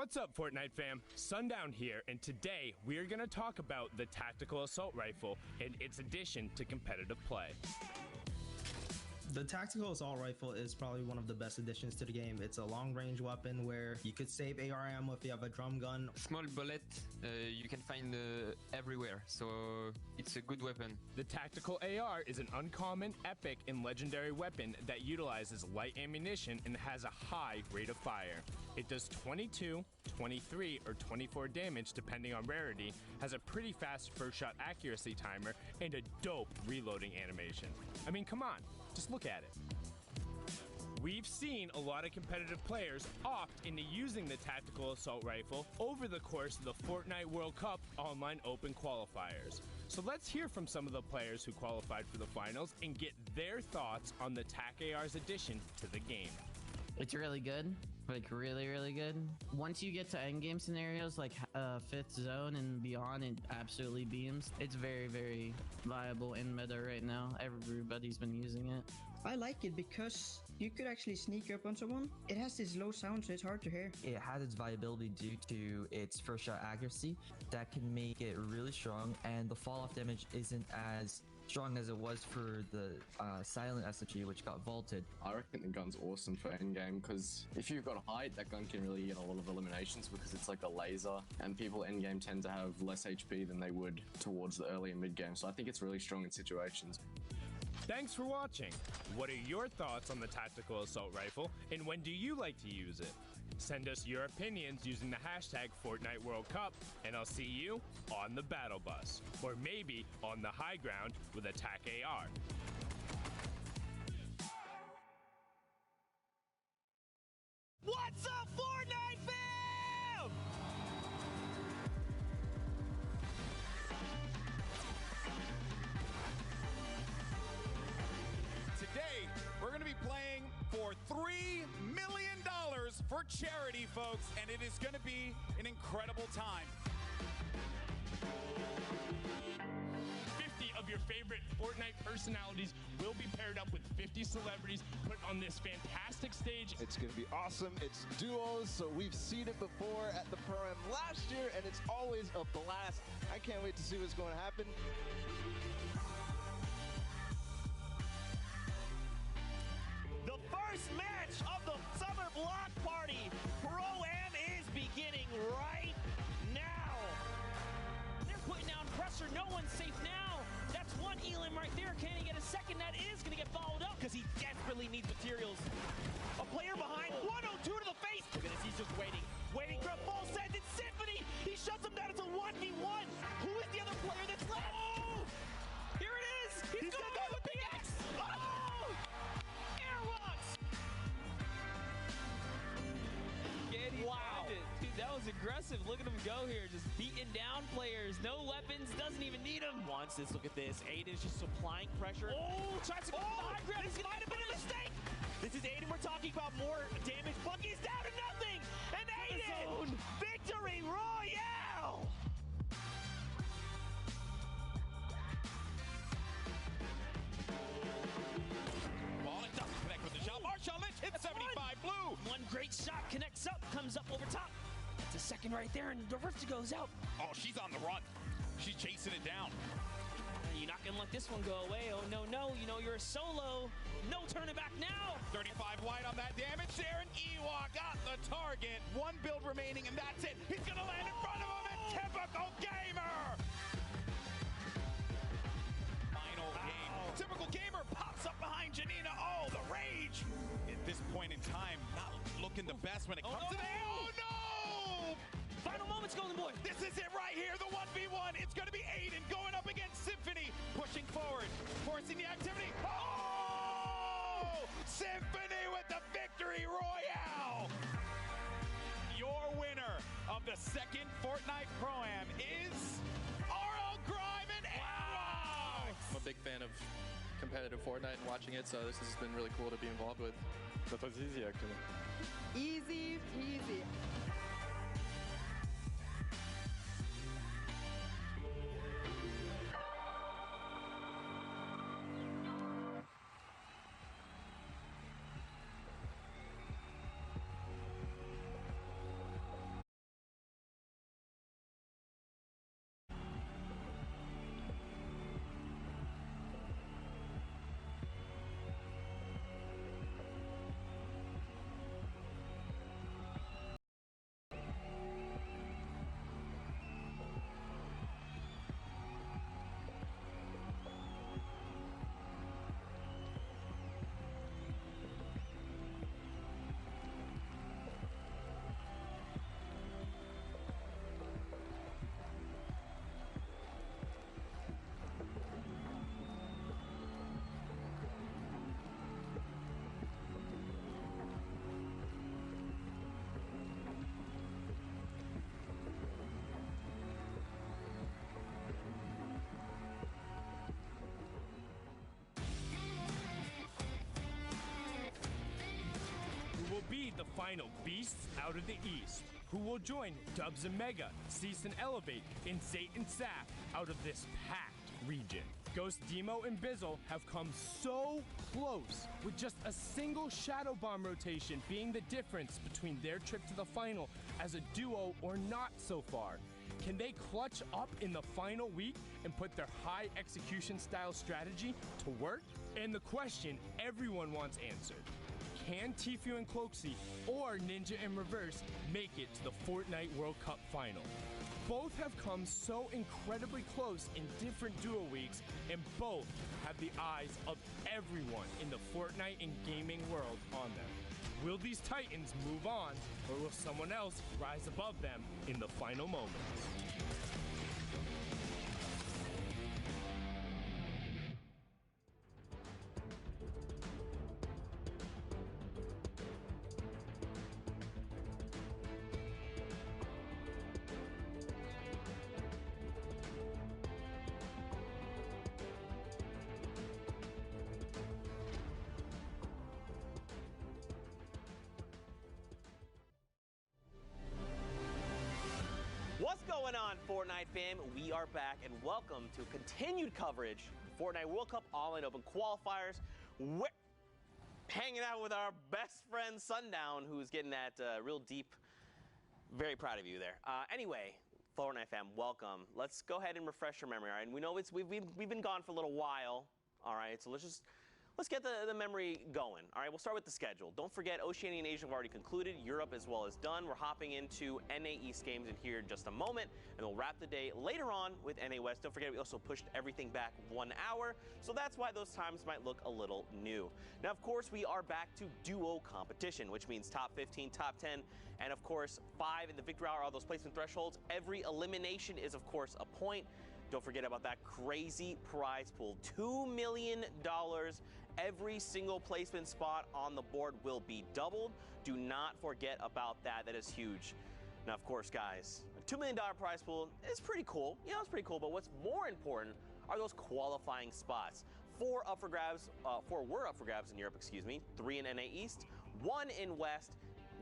What's up, Fortnite fam? Sundown here, and today we are going to talk about the Tactical Assault Rifle and its addition to competitive play. The Tactical Assault Rifle is probably one of the best additions to the game. It's a long-range weapon where you could save AR ammo if you have a drum gun. Small bullet you can find everywhere, so it's a good weapon. The Tactical AR is an uncommon, epic, and legendary weapon that utilizes light ammunition and has a high rate of fire. It does 22, 23, or 24 damage depending on rarity, has a pretty fast first shot accuracy timer, and a dope reloading animation. I mean, come on, just look at it. We've seen a lot of competitive players opt into using the Tactical Assault Rifle over the course of the Fortnite World Cup online open qualifiers. So let's hear from some of the players who qualified for the finals and get their thoughts on the TAC AR's addition to the game. It's really good, like really good. Once you get to endgame scenarios like 5th zone and beyond, it absolutely beams. It's very viable in meta right now. Everybody's been using it. I like it because you could actually sneak up on someone. It has this low sound, so it's hard to hear. It has its viability due to its first shot accuracy that can make it really strong, and the fall off damage isn't as strong as it was for the silent SMG, which got vaulted. I reckon the gun's awesome for endgame because if you've got height, that gun can really get a lot of eliminations because it's like a laser, and people endgame tend to have less HP than they would towards the early and mid game. So I think it's really strong in situations. Thanks for watching. What are your thoughts on the Tactical Assault Rifle, and when do you like to use it? Send us your opinions using the hashtag Fortnite World Cup, and I'll see you on the battle bus, or maybe on the high ground with a TAC AR. What's up, Fortnite fam? Today, we're going to be playing for $3 million for charity, folks, and it is going to be an incredible time. 50 of your favorite Fortnite personalities will be paired up with 50 celebrities put on this fantastic stage. It's going to be awesome. It's duos, so we've seen it before at the Pro-Am last year, and it's always a blast. I can't wait to see what's going to happen. The first match of the Summer Block Party Pro-Am is beginning right now. They're putting down pressure. No one's safe now. That's one Elim right there. Can he get a second? That is going to get followed up because he desperately needs materials. A player behind, 102 to the face. Look at this, he's just waiting for a full send. It's Symphony. He shuts him down. It's a 1v1. Who is the other player that's left? Oh! Here it is. He's going to go with the X. Oh! Airwalks. Wow. Dude, that was aggressive. Look at him go here. Just beating down players. No weapons. Doesn't even need them. Wants this. Look at this. Aiden's just supplying pressure. Oh, tries to go to the high ground. This might have been a mistake. This is Aiden. We're talking about more damage. Bucky's down to nothing. And Aiden, victory royale. Ball, it doesn't connect with the shot. Marshall Lynch hits 75 blue. One great shot connects up, comes up over top. It's a second right there, and the Rift goes out. Oh, she's on the run. She's chasing it down. You're not gonna let this one go away. Oh, no, you know you're a solo. No turning back now. 35 wide on that damage there, and Ewok got the target. One build remaining, and that's it. He's gonna land in front of him, and typical gamer. Final game. Typical gamer pops up behind Janina. Oh, the rage. At this point in time, not looking the best when it comes to the... Oh, no! Final moments, Golden Boy. This is it right here, the 1v1. It's going to be Aiden going up against Symphony, pushing forward, forcing the activity. Oh! Symphony with the victory royale. Your winner of the second Fortnite Pro-Am is RL Grime and Wow! I'm a big fan of competitive Fortnite and watching it, so this has been really cool to be involved with. That was easy, actually. Easy peasy. be the final beasts out of the East, who will join Dubs and Mega, Cease and Elevate, and Zayt and Saf out of this packed region. Ghost Demo and Bizzle have come so close, with just a single Shadow Bomb rotation being the difference between their trip to the final as a duo or not so far. Can they clutch up in the final week and put their high execution style strategy to work? And the question everyone wants answered: can Tfue and Cloaksy or Ninja in Reverse make it to the Fortnite World Cup final? Both have come so incredibly close in different duo weeks, and both have the eyes of everyone in the Fortnite and gaming world on them. Will these Titans move on, or will someone else rise above them in the final moments? What's going on, Fortnite fam? We are back, and welcome to continued coverage of Fortnite World Cup Online Open Qualifiers. We're hanging out with our best friend Sundown, who's getting that real deep. Very proud of you there. Anyway, Fortnite fam, welcome. Let's go ahead and refresh your memory. All right, and we know we've been gone for a little while. All right, so let's get the memory going. All right, we'll start with the schedule. Don't forget, Oceania and Asia have already concluded. Europe as well as done. We're hopping into NA East games in here in just a moment, and we'll wrap the day later on with NA West. Don't forget, we also pushed everything back 1 hour, so that's why those times might look a little new. Now, of course, we are back to duo competition, which means top 15, top 10, and of course, 5 in the victory hour, all those placement thresholds. Every elimination is, of course, a point. Don't forget about that crazy prize pool. $2 million. Every single placement spot on the board will be doubled. Do not forget about that. That is huge. Now, of course, guys, a $2 million prize pool is pretty cool. Yeah, it's pretty cool. But what's more important are those qualifying spots. 4 were up for grabs in Europe, 3 in NA East, 1 in West,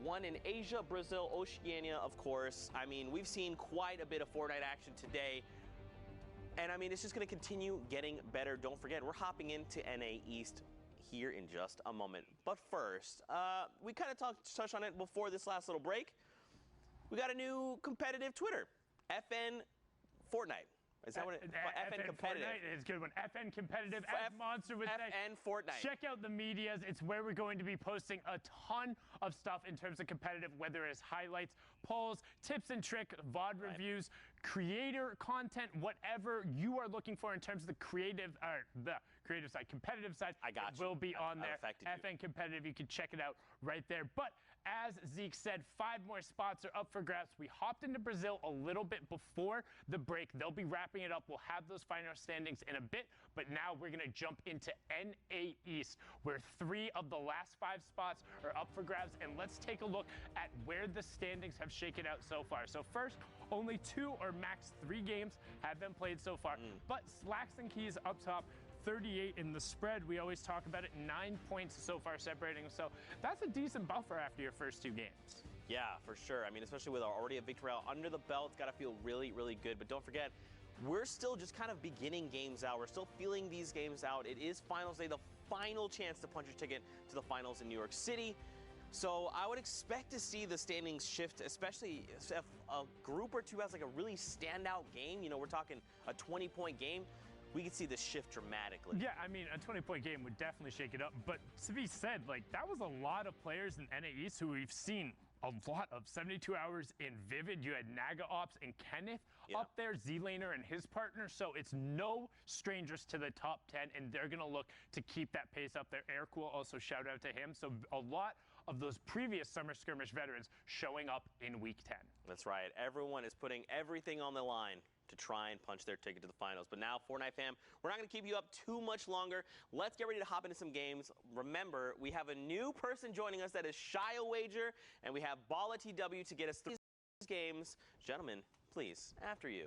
1 in Asia, Brazil, Oceania, of course. I mean, we've seen quite a bit of Fortnite action today. And I mean, it's just going to continue getting better. Don't forget, we're hopping into NA East here in just a moment. But first, we kind of touched on it before this last little break. We got a new competitive Twitter, FN Fortnite. Is that what it is? FN Competitive. Fortnite is a good one. FN Competitive, F Monster with FN Fortnite. Check out the medias. It's where we're going to be posting a ton of stuff in terms of competitive, whether it's highlights, polls, tips and trick, VOD reviews, creator content, whatever you are looking for in terms of the creative side, competitive side. I got you. Will be on there. FN Competitive, you can check it out right there. But as Zeke said, 5 more spots are up for grabs. We hopped into Brazil a little bit before the break. They'll be wrapping it up. We'll have those final standings in a bit, but now we're going to jump into NA East, where 3 of the last 5 spots are up for grabs, and let's take a look at where the standings have shaken out so far. So first, only 2 or max 3 games have been played so far, but Slacks and Keys up top, 38 in the spread. We always talk about it. 9 points so far separating. So that's a decent buffer after your first 2 games. Yeah, for sure. I mean, especially with already a victory out under the belt, it's got to feel really, really good. But don't forget, we're still just kind of beginning games out. We're still feeling these games out. It is finals day, the final chance to punch your ticket to the finals in New York City. So I would expect to see the standings shift, especially if a group or two has like a really standout game. You know, we're talking a 20-point game. We could see this shift dramatically. Yeah, I mean, a 20-point game would definitely shake it up. But to be said, like, that was a lot of players in NA East who we've seen a lot of. 72 Hours in Vivid. You had Naga Ops and Kenneth up there, Z-Laner and his partner. So it's no strangers to the top 10, and they're going to look to keep that pace up there. Aircool, also shout out to him. So a lot of those previous Summer Skirmish veterans showing up in Week 10. That's right. Everyone is putting everything on the line to try and punch their ticket to the finals. But now, Fortnite fam, we're not going to keep you up too much longer. Let's get ready to hop into some games. Remember, we have a new person joining us that is Shia Wager, and we have Bala TW to get us through these games. Gentlemen, please, after you.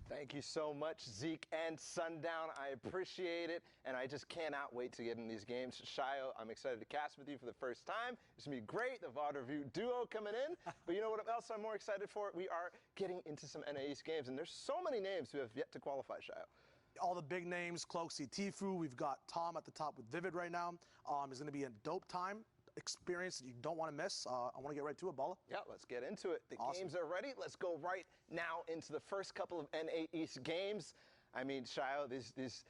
Thank you so much, Zeke and Sundown. I appreciate it, and I just cannot wait to get in these games. Shayo, I'm excited to cast with you for the first time. It's going to be great, the VOD review duo coming in. But you know what else I'm more excited for? We are getting into some NA East games, and there's so many names who have yet to qualify, Shayo. All the big names, Cloaksy, Tfue. We've got Tom at the top with Vivid right now. It's going to be a dope time. Experience that you don't want to miss. I want to get right to it, Balla. Yeah, let's get into it. The games are ready. Let's go right now into the first couple of NA East games. I mean, Shayo, these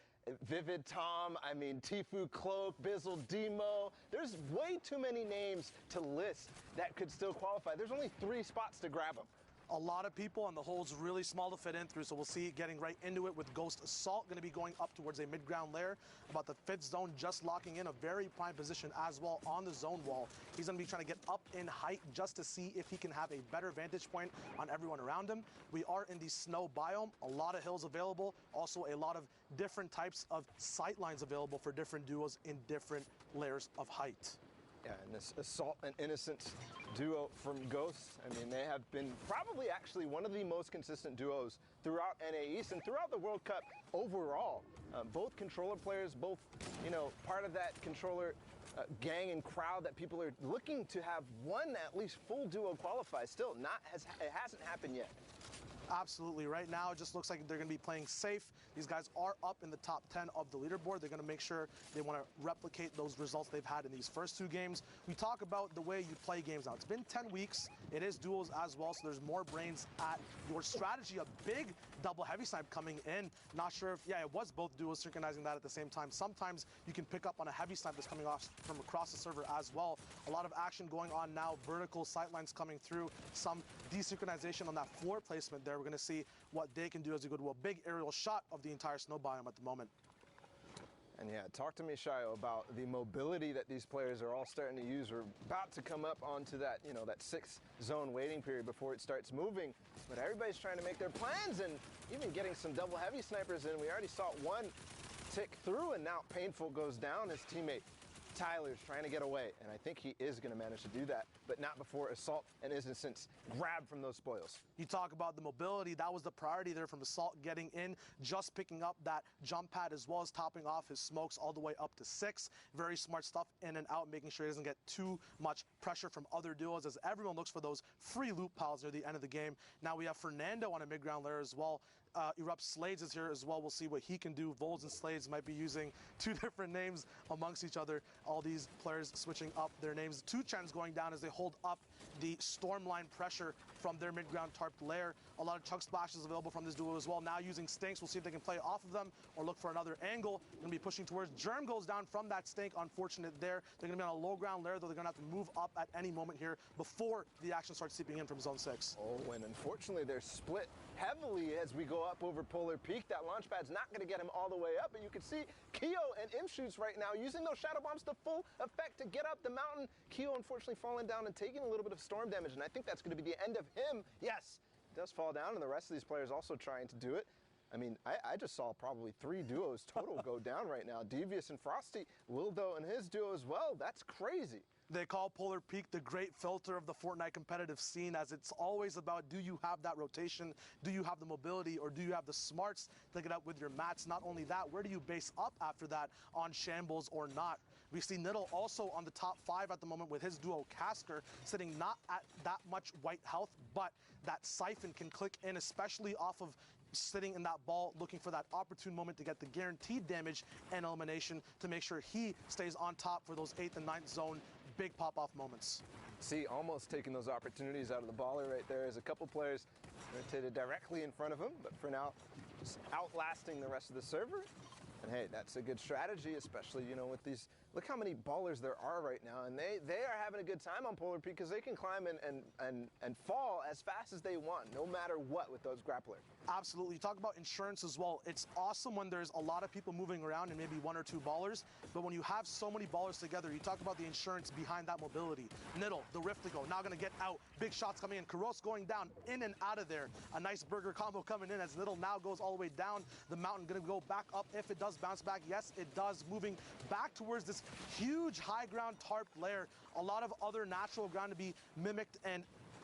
Vivid, Tom, I mean, Tfue, Cloak, Bizzle, Demo. There's way too many names to list that could still qualify. There's only 3 spots to grab them. A lot of people, and the hole's really small to fit in through, so we'll see getting right into it with Ghost Assault going to be going up towards a mid-ground layer, about the 5th zone, just locking in a very prime position as well on the zone wall. He's going to be trying to get up in height just to see if he can have a better vantage point on everyone around him. We are in the snow biome, a lot of hills available, also a lot of different types of sight lines available for different duos in different layers of height. Yeah, and this Assault and Innocence duo from Ghost, I mean, they have been probably actually one of the most consistent duos throughout NA East and throughout the World Cup overall. Both controller players, both, you know, part of that controller gang and crowd that people are looking to have one at least full duo qualify. Still, it hasn't happened yet. Absolutely. Right now, it just looks like they're going to be playing safe. These guys are up in the top 10 of the leaderboard. They're going to make sure they want to replicate those results they've had in these first 2 games. We talk about the way you play games now. It's been 10 weeks. It is duos as well, so there's more brains at your strategy. A big double heavy snipe coming in. Not sure if, yeah, it was both duos synchronizing that at the same time. Sometimes you can pick up on a heavy snipe that's coming off from across the server as well. A lot of action going on now. Vertical sight lines coming through. Some desynchronization on that floor placement there. We're going to see what they can do as we go to a big aerial shot of the entire snow biome at the moment. And yeah, talk to me, Shayo, about the mobility that these players are all starting to use. We're about to come up onto that, you know, that 6th zone waiting period before it starts moving. But everybody's trying to make their plans and even getting some double heavy snipers in. We already saw one tick through, and now Painful goes down. His teammate Tyler's trying to get away, and I think he is going to manage to do that, but not before Assault and Innocence grab from those spoils. You talk about the mobility. That was the priority there from Assault getting in, just picking up that jump pad as well as topping off his smokes all the way up to 6. Very smart stuff in and out, making sure he doesn't get too much pressure from other duos as everyone looks for those free loot piles near the end of the game. Now we have Fernando on a mid-ground layer as well. Erupt Slades is here as well. We'll see what he can do. Vols and Slades might be using 2 different names amongst each other. All these players switching up their names. 2Chen's going down as they hold up the Stormline pressure from their mid-ground tarped layer. A lot of chug splashes available from this duo as well. Now using Stinks. We'll see if they can play off of them or look for another angle. Going to be pushing towards Germ goes down from that Stink. Unfortunate there. They're going to be on a low ground layer, though. They're going to have to move up at any moment here before the action starts seeping in from zone 6. Oh, and unfortunately they're split heavily as we go up over Polar Peak. That launch pad's not going to get him all the way up, but you can see Keo and Imshoots right now using those shadow bombs to full effect to get up the mountain. Keo unfortunately falling down and taking a little bit of storm damage, and I think that's going to be the end of him. Yes, he does fall down, and the rest of these players also trying to do it. I mean, I just saw probably 3 duos total go down right now. Devious and Frosty, Wildo and his duo as well. That's crazy. They call Polar Peak the great filter of the Fortnite competitive scene, as it's always about, do you have that rotation, do you have the mobility, or do you have the smarts to get up with your mats? Not only that, where do you base up after that on shambles or not? We see Niddle also on the top 5 at the moment with his duo Casker, sitting not at that much white health, but that Siphon can click in, especially off of sitting in that ball, looking for that opportune moment to get the guaranteed damage and elimination to make sure he stays on top for those 8th and 9th zone big pop-off moments. See, almost taking those opportunities out of the baller right there as a couple players rotated directly in front of him, but for now, just outlasting the rest of the server. And hey, that's a good strategy, especially, you know, with these, look how many ballers there are right now, and they are having a good time on Polar Peak because they can climb and fall as fast as they want, no matter what, with those grapplers. Absolutely. You talk about insurance as well. It's awesome when there's a lot of people moving around and maybe 1 or 2 ballers, but when you have so many ballers together, you talk about the insurance behind that mobility. Niddle, the Riftigo, now going to get out. Big shots coming in. Karos going down, in and out of there. A nice burger combo coming in as Niddle now goes all the way down. The mountain going to go back up if it does bounce back. Yes, it does. Moving back towards this huge high ground tarp layer. A lot of other natural ground to be mimicked and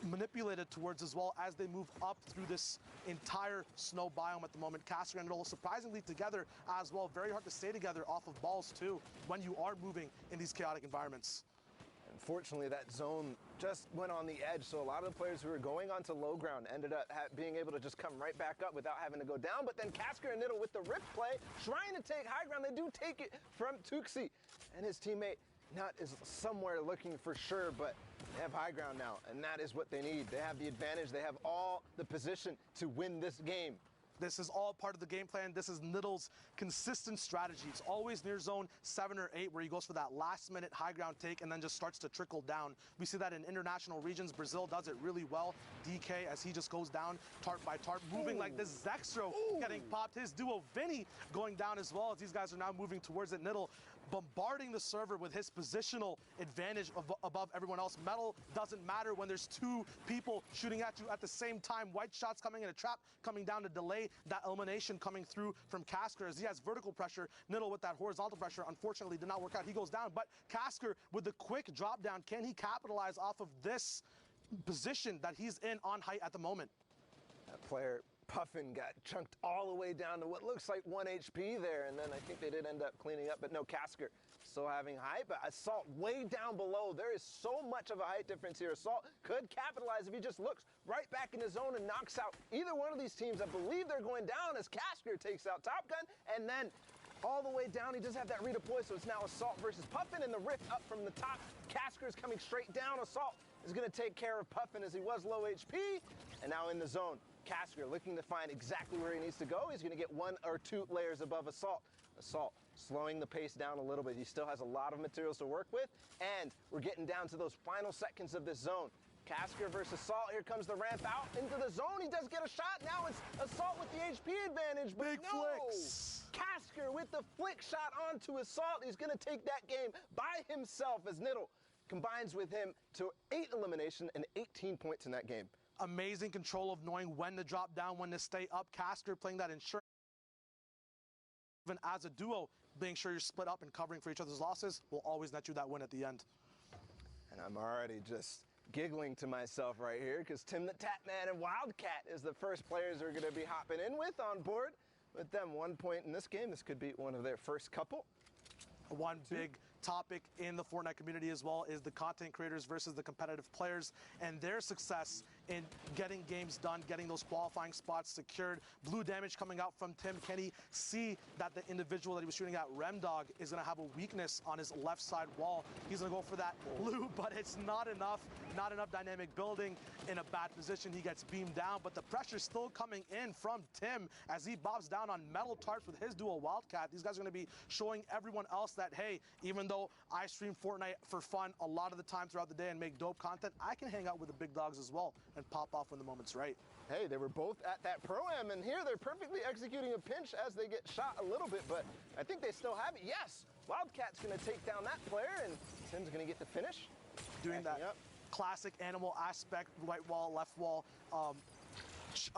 manipulated towards as well as they move up through this entire snow biome at the moment. Caster and Noodle surprisingly together as well. Very hard to stay together off of balls too when you are moving in these chaotic environments. Unfortunately, that zone just went on the edge, so a lot of the players who were going onto low ground ended up being able to just come right back up without having to go down. But then Casker and Niddle with the rip play, trying to take high ground. They do take it from Tuxi, and his teammate Nut is somewhere looking for sure, but they have high ground now, and that is what they need. They have the advantage. They have all the position to win this game. This is all part of the game plan. This is Niddle's consistent strategy. It's always near zone 7 or 8 where he goes for that last-minute high ground take and then just starts to trickle down. We see that in international regions. Brazil does it really well. DK, as he just goes down tarp by tarp, moving like this. Zextro getting popped. His duo, Vinny, going down as well as these guys are now moving towards it. Niddle bombarding the server with his positional advantage above everyone else. Metal doesn't matter when there's two people shooting at you at the same time. White shots coming in, a trap coming down to delay that elimination coming through from Casker as he has vertical pressure. Niddle with that horizontal pressure unfortunately did not work out. He goes down, but Casker with the quick drop down, can he capitalize off of this position that he's in on height at the moment? That player Puffin got chunked all the way down to what looks like 1 HP there, and then I think they did end up cleaning up, but no, Casker still having height, but Assault way down below. There is so much of a height difference here. Assault could capitalize if he just looks right back in his zone and knocks out either one of these teams. I believe they're going down as Casker takes out Top Gun, and then all the way down, he does have that redeploy, so it's now Assault versus Puffin, and the rift up from the top. Casker is coming straight down. Assault is going to take care of Puffin as he was low HP, and now in the zone. Casker looking to find exactly where he needs to go. He's going to get 1 or 2 layers above Assault. Assault slowing the pace down a little bit. He still has a lot of materials to work with, and we're getting down to those final seconds of this zone. Casker versus Assault. Here comes the ramp out into the zone. He does get a shot. Now it's Assault with the HP advantage, but Big flicks. Casker with the flick shot onto Assault. He's going to take that game by himself as Niddle combines with him to 8 elimination and 18 points in that game. Amazing control of knowing when to drop down, when to stay up. Casker playing that insurance. Even as a duo, being sure you're split up and covering for each other's losses will always net you that win at the end. And I'm already just giggling to myself right here because Tim the Tatman and Wildcat is the first players we're going to be hopping in with on board. With them 1 point in this game, this could be one of their first couple. One big topic in the Fortnite community as well is the content creators versus the competitive players and their success in getting games done, getting those qualifying spots secured. Blue damage coming out from Tim. Can he see that the individual that he was shooting at, Remdog, is going to have a weakness on his left side wall? He's going to go for that blue, but it's not enough. Not enough dynamic building. In a bad position, he gets beamed down, but the pressure still coming in from Tim as he bobs down on metal tarps with his duo Wildcat. These guys are going to be showing everyone else that, hey, even though I stream Fortnite for fun a lot of the time throughout the day and make dope content, I can hang out with the big dogs as well and pop off when the moment's right. Hey, they were both at that Pro-Am, and here they're perfectly executing a pinch as they get shot a little bit, but I think they still have it. Yes, Wildcat's going to take down that player, and Tim's going to get the finish. Doing that classic animal aspect, right wall, left wall,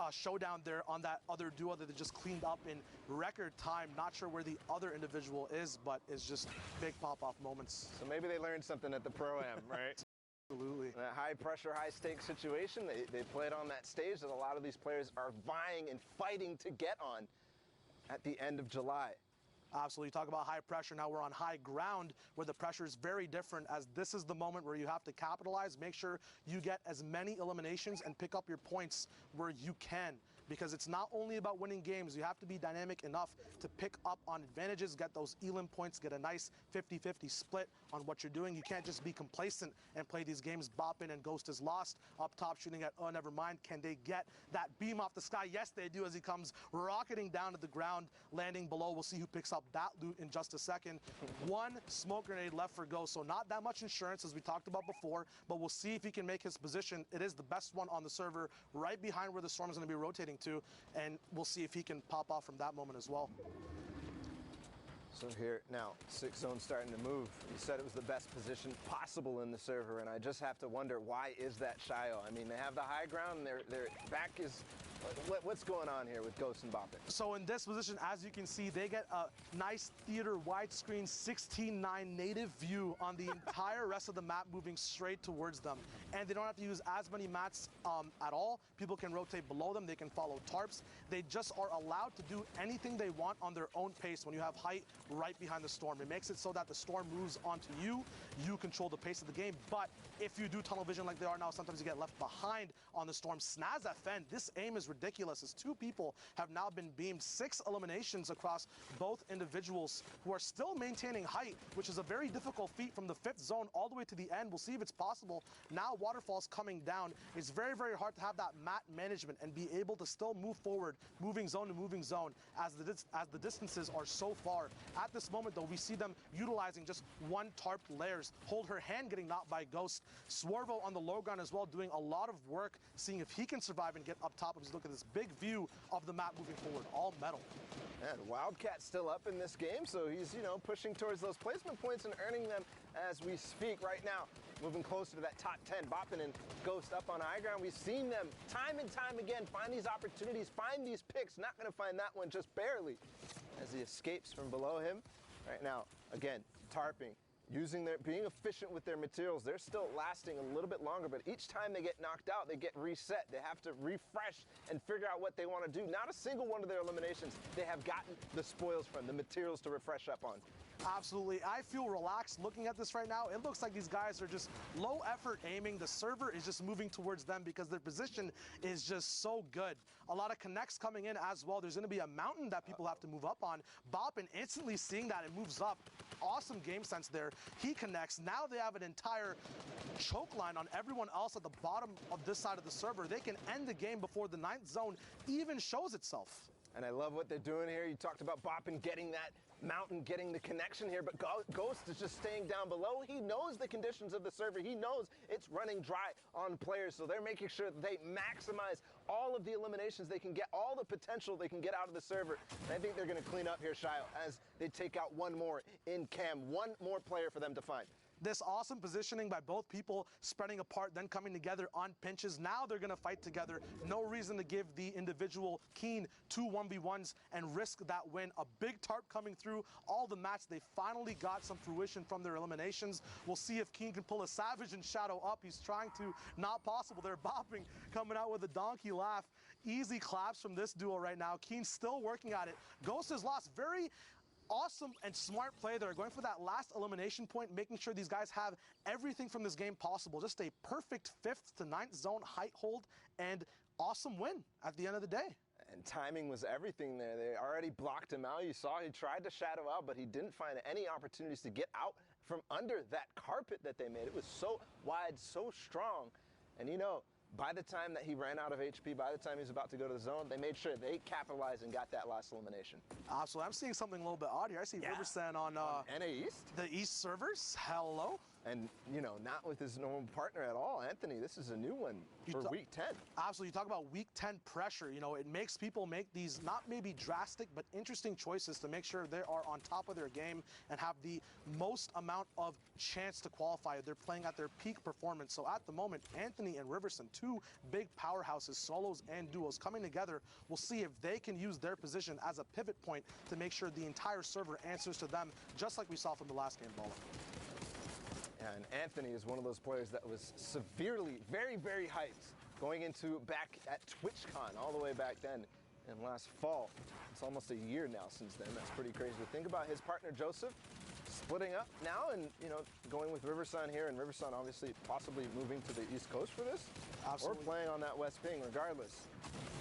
showdown there on that other duo that they just cleaned up in record time. Not sure where the other individual is, but it's just big pop-off moments. So maybe they learned something at the Pro-Am, right? Absolutely. In that high-pressure, high-stakes situation, they played on that stage that a lot of these players are vying and fighting to get on at the end of July. Absolutely. Talk about high pressure. Now we're on high ground where the pressure is very different, as this is the moment where you have to capitalize. Make sure you get as many eliminations and pick up your points where you can, because it's not only about winning games. You have to be dynamic enough to pick up on advantages, get those elim points, get a nice 50-50 split on what you're doing. You can't just be complacent and play these games bopping and Ghost is lost. Up top shooting at, oh, never mind. Can they get that beam off the sky? Yes, they do, as he comes rocketing down to the ground, landing below. We'll see who picks up that loot in just a second. One smoke grenade left for Ghost, so not that much insurance as we talked about before, but we'll see if he can make his position. It is the best one on the server, right behind where the storm is going to be rotating to, and we'll see if he can pop off from that moment as well. So here now, 6 zone starting to move. You said it was the best position possible in the server, and I just have to wonder, why is that Shio? I mean, they have the high ground, and their back is What's going on here with Ghost and Boppin? So in this position, as you can see, they get a nice theater widescreen 16:9 native view on the entire rest of the map moving straight towards them. And they don't have to use as many mats at all. People can rotate below them. They can follow tarps. They just are allowed to do anything they want on their own pace when you have height right behind the storm. It makes it so that the storm moves onto you. You control the pace of the game. But if you do tunnel vision like they are now, sometimes you get left behind on the storm. Snaz FN, this aim is ridiculous as two people have now been beamed. 6 eliminations across both individuals who are still maintaining height, which is a very difficult feat from the 5th zone all the way to the end. We'll see if it's possible. Now Waterfall's coming down. It's very, very hard to have that mat management and be able to still move forward, moving zone to moving zone as the distances are so far. At this moment, though, we see them utilizing just one tarp layers. Hold Her Hand getting knocked by Ghost. Swervo on the low ground as well, doing a lot of work, seeing if he can survive and get up top. As you look at this big view of the map moving forward, all metal. And Wildcat's still up in this game, so he's, pushing towards those placement points and earning them as we speak right now. Moving closer to that top 10, Boppin and Ghost up on high ground. We've seen them time and time again find these opportunities, find these picks. Not going to find that one, just barely, as he escapes from below him. Right now, again, tarping, being efficient with their materials. They're still lasting a little bit longer, but each time they get knocked out, they get reset. They have to refresh and figure out what they want to do. Not a single one of their eliminations they have gotten the spoils from, the materials to refresh up on. Absolutely. I feel relaxed looking at this right now. It looks like these guys are just low effort aiming. The server is just moving towards them because their position is just so good. A lot of connects coming in as well. There's going to be a mountain that people have to move up on. Boppin instantly seeing that and moves up. Awesome game sense there. He connects. Now they have an entire choke line on everyone else at the bottom of this side of the server. They can end the game before the 9th zone even shows itself. And I love what they're doing here. You talked about Boppin getting that mountain, getting the connection here, but Ghost is just staying down below. He knows the conditions of the server. He knows it's running dry on players, so they're making sure that they maximize all of the eliminations they can get, all the potential they can get out of the server. And I think they're going to clean up here, Shio, as they take out one more in Cam, one more player for them to find. This awesome positioning by both people, spreading apart, then coming together on pinches. Now they're going to fight together. No reason to give the individual Keen 2 1v1s and risk that win. A big tarp coming through all the mats. They finally got some fruition from their eliminations. We'll see if Keen can pull a Savage and Shadow up. He's trying to. Not possible. They're bopping, coming out with a donkey laugh. Easy claps from this duo right now. Keen still working at it. Ghost has lost. Very awesome and smart play there, going for that last elimination point, making sure these guys have everything from this game possible. Just a perfect 5th to 9th zone height hold and awesome win at the end of the day. And timing was everything there. They already blocked him out. You saw he tried to shadow out, but he didn't find any opportunities to get out from under that carpet that they made. It was so wide, so strong. And by the time that he ran out of HP, by the time he was about to go to the zone, they made sure they capitalized and got that last elimination. Absolutely. I'm seeing something a little bit odd here. I see Riversen on NA East. The East servers. Hello. And, not with his normal partner at all. Anthony, this is a new one for week 10. Absolutely. You talk about week 10 pressure. It makes people make these not maybe drastic, but interesting choices to make sure they are on top of their game and have the most amount of chance to qualify. They're playing at their peak performance. So at the moment, Anthony and Riversen, two big powerhouses, solos and duos, coming together. We'll see if they can use their position as a pivot point to make sure the entire server answers to them, just like we saw from the last game, Bala. And Anthony is one of those players that was severely, very, very hyped going into back at TwitchCon all the way back then in last fall. It's almost a year now since then. That's pretty crazy to think about. His partner Joseph splitting up now and, going with Riversun here, and Riversun obviously possibly moving to the East Coast for this. Absolutely. Or playing on that West Ping regardless.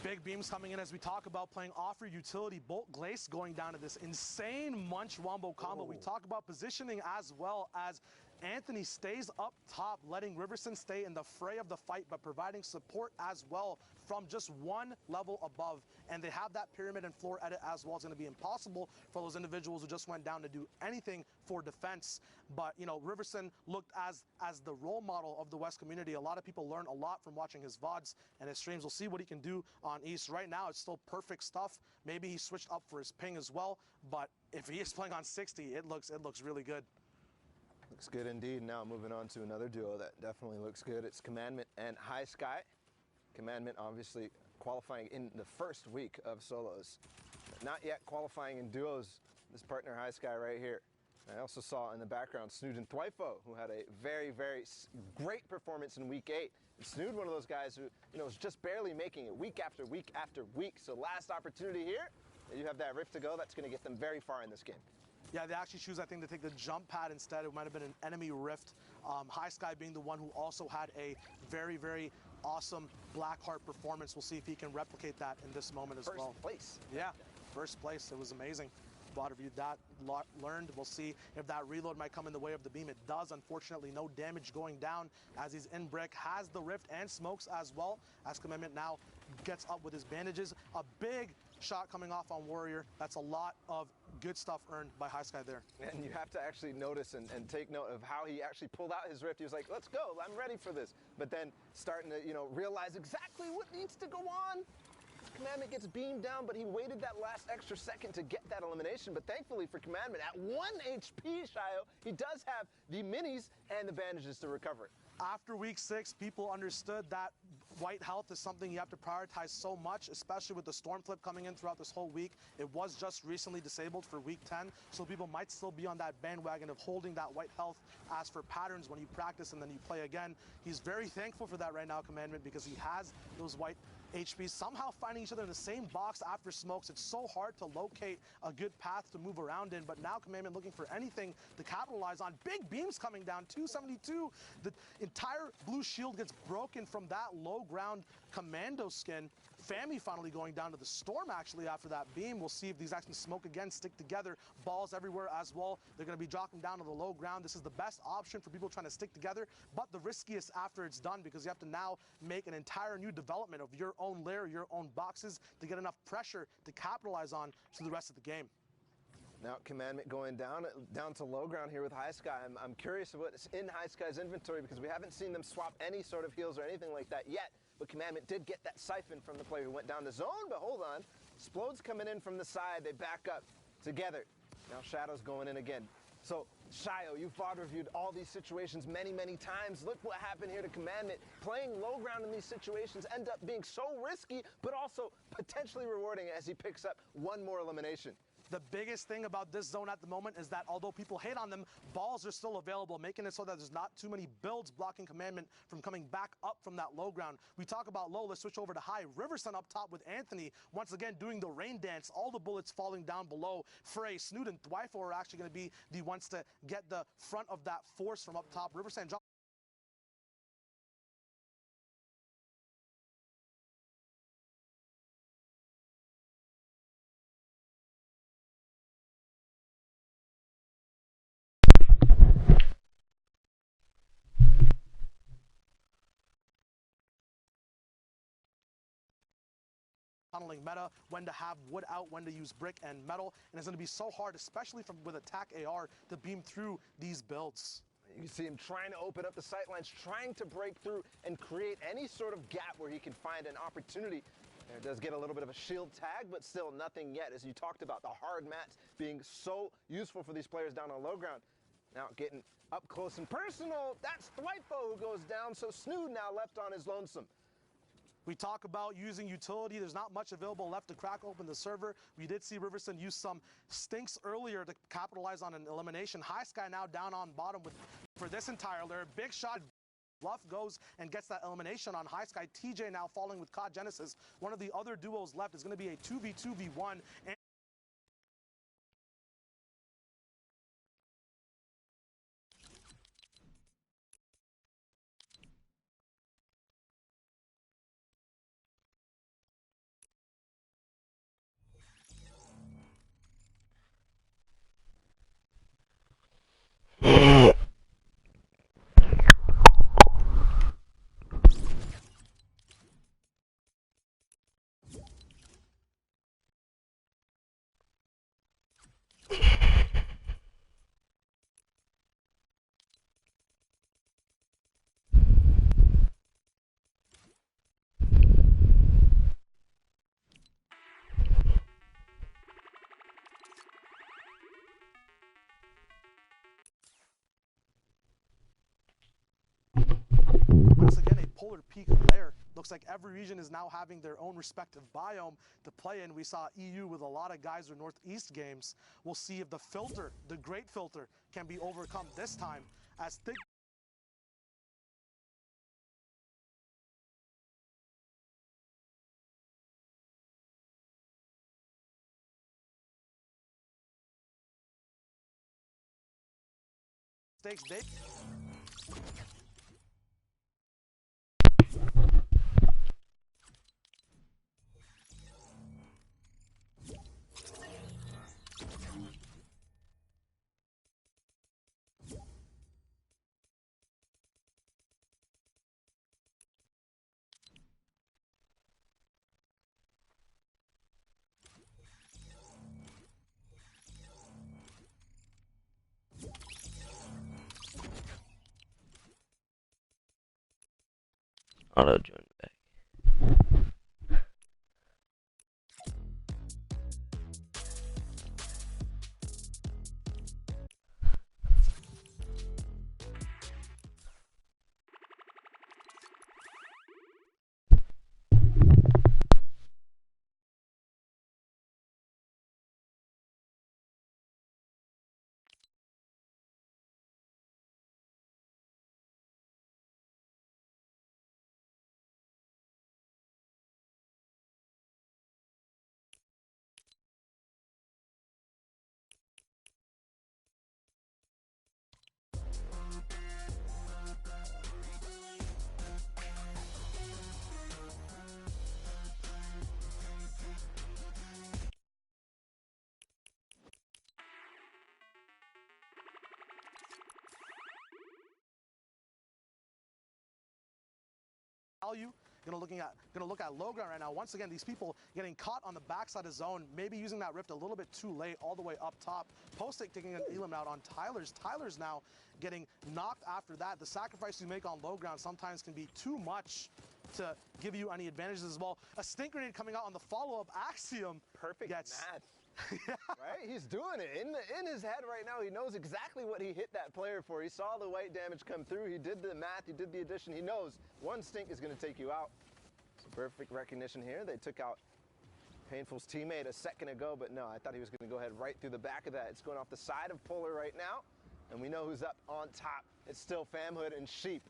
Big beams coming in as we talk about playing offer utility. Bolt Glace going down to this insane Munch Wombo combo. We talk about positioning as well as Anthony stays up top, letting Riverson stay in the fray of the fight, but providing support as well from just one level above. And they have that pyramid and floor edit as well. It's going to be impossible for those individuals who just went down to do anything for defense. But, Riverson looked as the role model of the West community. A lot of people learn a lot from watching his VODs and his streams. We'll see what he can do on East. Right now, it's still perfect stuff. Maybe he switched up for his ping as well. But if he is playing on 60, it looks really good. Looks good indeed. Now moving on to another duo that definitely looks good. It's Commandment and High Sky. Commandment obviously qualifying in the first week of solos. Not yet qualifying in duos, this partner High Sky right here. I also saw in the background Snood and Thwifo, who had a very, very great performance in week 8. And Snood, one of those guys who, was just barely making it week after week after week. So last opportunity here, you have that rift to go. That's going to get them very far in this game. Yeah, they actually choose, I think, to take the jump pad instead. It might have been an enemy rift. High Sky being the one who also had a very, very awesome Blackheart performance. We'll see if he can replicate that in this moment as well. First place. Yeah, first place. It was amazing. Bot reviewed that, learned. We'll see if that reload might come in the way of the beam. It does, unfortunately. No damage going down as he's in brick. Has the rift and smokes as well, as Commandment now gets up with his bandages. A big shot coming off on Warrior. That's a lot of good stuff earned by High Sky there. And you have to actually notice and take note of how he actually pulled out his rift. He was like, let's go, I'm ready for this. But then starting to, realize exactly what needs to go on. Commandment gets beamed down, but he waited that last extra second to get that elimination. But thankfully for Commandment, at 1 HP, Shio, he does have the minis and the bandages to recover it. After week 6, people understood that white health is something you have to prioritize so much, especially with the storm flip coming in throughout this whole week. It was just recently disabled for week 10, so people might still be on that bandwagon of holding that white health as for patterns when you practice and then you play again. He's very thankful for that right now, Commandment, because he has those white HPs somehow finding each other in the same box after smokes. It's so hard to locate a good path to move around in, but now Commandment looking for anything to capitalize on. Big beams coming down, 272. The entire blue shield gets broken from that low ground commando skin. Fami finally going down to the storm actually after that beam. We'll see if these actually smoke again, stick together. Balls everywhere as well. They're going to be dropping down to the low ground. This is the best option for people trying to stick together, but the riskiest after it's done, because you have to now make an entire new development of your own layer, your own boxes to get enough pressure to capitalize on through the rest of the game. Now Commandment going down to low ground here with High Sky. I'm curious of what's in High Sky's inventory, because we haven't seen them swap any sort of heals or anything like that yet. But Commandment did get that siphon from the player who went down the zone, but hold on. Splode's coming in from the side. They back up together. Now Shadow's going in again. So, Shio, you've VOD reviewed all these situations many, many times. Look what happened here to Commandment. Playing low ground in these situations end up being so risky, but also potentially rewarding as he picks up one more elimination. The biggest thing about this zone at the moment is that although people hate on them, balls are still available, making it so that there's not too many builds blocking Commandment from coming back up from that low ground. We talk about low, let's switch over to high. Riversun up top with Anthony, once again doing the rain dance, all the bullets falling down below. Frey, Snood, and Thwifo are actually going to be the ones to get the front of that force from up top. Riversun drop. Tunneling meta, when to have wood out, when to use brick and metal, and it's going to be so hard, especially with attack AR, to beam through these builds. You see him trying to open up the sightlines, trying to break through and create any sort of gap where he can find an opportunity. There does get a little bit of a shield tag, but still nothing yet. As you talked about, the hard mats being so useful for these players down on low ground. Now getting up close and personal, that's Thwifo who goes down, so Snood now left on his lonesome. We talk about using utility. There's not much available left to crack open the server. We did see Riversun use some stinks earlier to capitalize on an elimination. High Sky now down on bottom for this entire layer. Big shot. Bluff goes and gets that elimination on High Sky. TJ now falling with COD Genesis. One of the other duos left is going to be a 2v2v1. looks like every region is now having their own respective biome to play in. We saw EU with a lot of guys or Northeast games. We'll see if the filter, the great filter, can be overcome this time as thick. Stakes they Auto join back. value. Gonna look at low ground right now. Once again, these people getting caught on the backside of zone, maybe using that rift a little bit too late, all the way up top. Postic taking an elim out on Tyler's. Tyler's now getting knocked after that. The sacrifice you make on low ground sometimes can be too much to give you any advantages as well. A stink grenade coming out on the follow-up. Axiom perfect gets math. Right? He's doing it in his head right now. He knows exactly what he hit that player for. He saw the white damage come through. He did the math. He did the addition. He knows one stink is going to take you out. So perfect recognition here. They took out Painful's teammate a second ago, but no, I thought he was going to go ahead right through the back of that. It's going off the side of Polar right now, and we know who's up on top. It's still Famhood and Sheep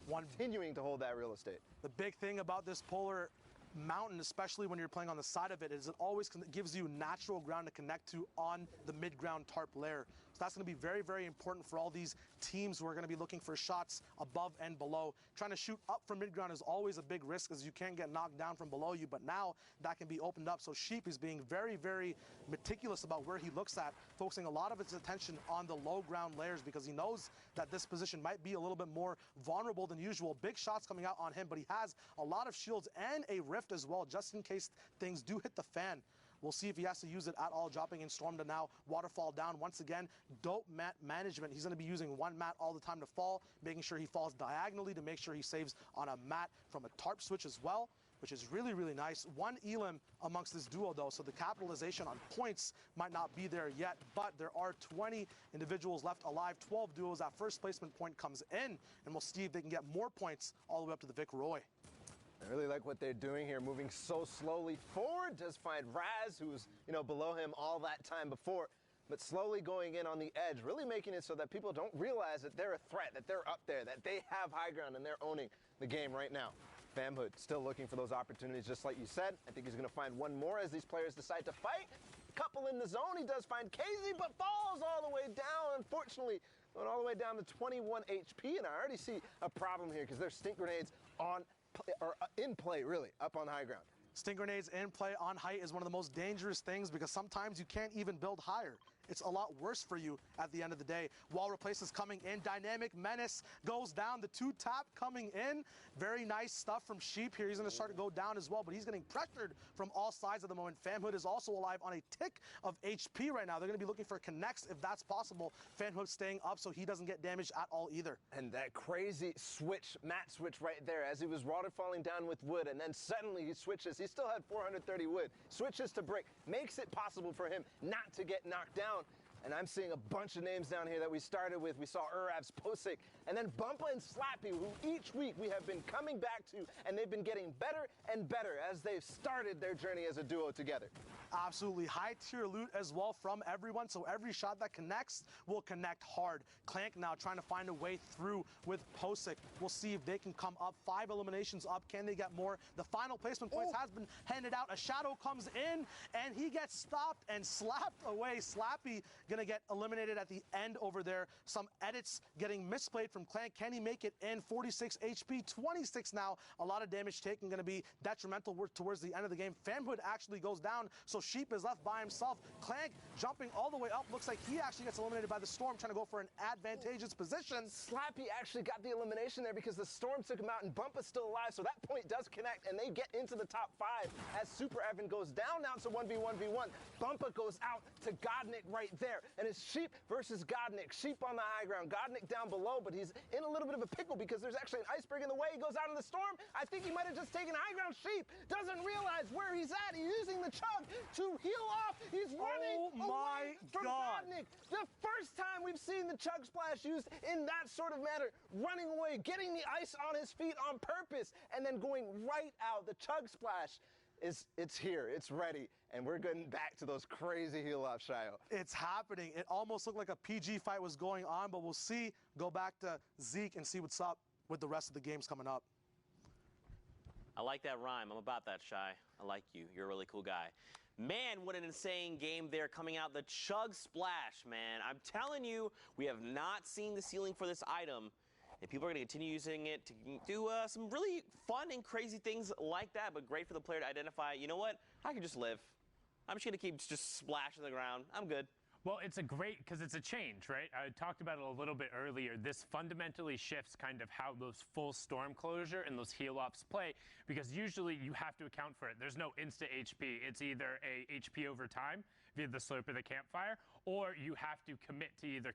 continuing to hold that real estate. The big thing about this Polar mountain, especially when you're playing on the side of it, is it always gives you natural ground to connect to on the mid-ground tarp layer. So that's going to be very, very important for all these teams who are going to be looking for shots above and below. Trying to shoot up from mid-ground is always a big risk as you can get knocked down from below you, but now that can be opened up. So Sheep is being very, very meticulous about where he looks at, focusing a lot of his attention on the low ground layers because he knows that this position might be a little bit more vulnerable than usual. Big shots coming out on him, but he has a lot of shields and a rift as well, just in case things do hit the fan. We'll see if he has to use it at all, dropping in Storm to now waterfall down. Once again, dope mat management. He's going to be using one mat all the time to fall, making sure he falls diagonally to make sure he saves on a mat from a tarp switch as well, which is really, really nice. One elim amongst this duo, though, so the capitalization on points might not be there yet, but there are 20 individuals left alive, 12 duos. That first placement point comes in, and we'll see if they can get more points all the way up to the Vic Roy. I really like what they're doing here, moving so slowly forward. Does find Raz, who's, below him all that time before, but slowly going in on the edge, really making it so that people don't realize that they're a threat, that they're up there, that they have high ground, and they're owning the game right now. Famhood still looking for those opportunities, just like you said. I think he's going to find one more as these players decide to fight. Couple in the zone. He does find KZ, but falls all the way down, unfortunately. Going all the way down to 21 HP, and I already see a problem here because there's stink grenades in play, really, up on high ground. Stink grenades in play on height is one of the most dangerous things because sometimes you can't even build higher. It's a lot worse for you at the end of the day. Wall replaces coming in. Dynamic Menace goes down. The two tap coming in. Very nice stuff from Sheep here. He's going to start to go down as well, but he's getting pressured from all sides at the moment. Famhood is also alive on a tick of HP right now. They're going to be looking for connects if that's possible. Famhood staying up so he doesn't get damaged at all either. And that crazy switch, mat switch right there as he was waterfalling down with wood, and then suddenly he switches. He still had 430 wood. Switches to brick. Makes it possible for him not to get knocked down. And I'm seeing a bunch of names down here that we started with. We saw Urav's Posick, and then Bumpa and Slappy, who each week we have been coming back to, and they've been getting better and better as they've started their journey as a duo together. Absolutely. High tier loot as well from everyone, so every shot that connects will connect hard. Clank now trying to find a way through with Posick. We'll see if they can come up. 5 eliminations up. Can they get more? The final placement points has been handed out. A Shadow comes in, and he gets stopped and slapped away. Slappy gonna get eliminated at the end over there. Some edits getting misplayed from Clank. Can he make it in? 46 HP, 26 now. A lot of damage taken, gonna be detrimental towards the end of the game. Fanhood actually goes down, so Sheep is left by himself. Clank jumping all the way up. Looks like he actually gets eliminated by the Storm, trying to go for an advantageous position. Slappy actually got the elimination there because the Storm took him out, and Bumpa's still alive, so that point does connect, and they get into the top 5 as Super Evan goes down now to 1v1v1. Bumpa goes out to Godnik right there, and it's Sheep versus Godnik. Sheep on the high ground, Godnik down below, but he's in a little bit of a pickle because there's actually an iceberg in the way. He goes out in the Storm. I think he might have just taken high ground. Sheep doesn't realize where he's at. He's using the chug to heal off. He's running away from Godnik. The first time we've seen the chug splash used in that sort of manner. Running away, getting the ice on his feet on purpose, and then going right out. The chug splash it's here, it's ready, and we're getting back to those crazy heal off, Shio. It's happening. It almost looked like a PG fight was going on, but we'll see. Go back to Zeke and see what's up with the rest of the games coming up. I like that rhyme. I'm about that, Shy. I like you. You're a really cool guy. Man, what an insane game there coming out. The Chug Splash, man. I'm telling you, we have not seen the ceiling for this item. And people are going to continue using it to do some really fun and crazy things like that. But great for the player to identify, you know what? I can just live. I'm just going to keep just splashing the ground. I'm good. Well, it's a great, because it's a change, right? I talked about it a little bit earlier. This fundamentally shifts kind of how those full storm closure and those heal ops play, because usually you have to account for it. There's no insta HP. It's either a HP over time via the slope of the campfire, or you have to commit to either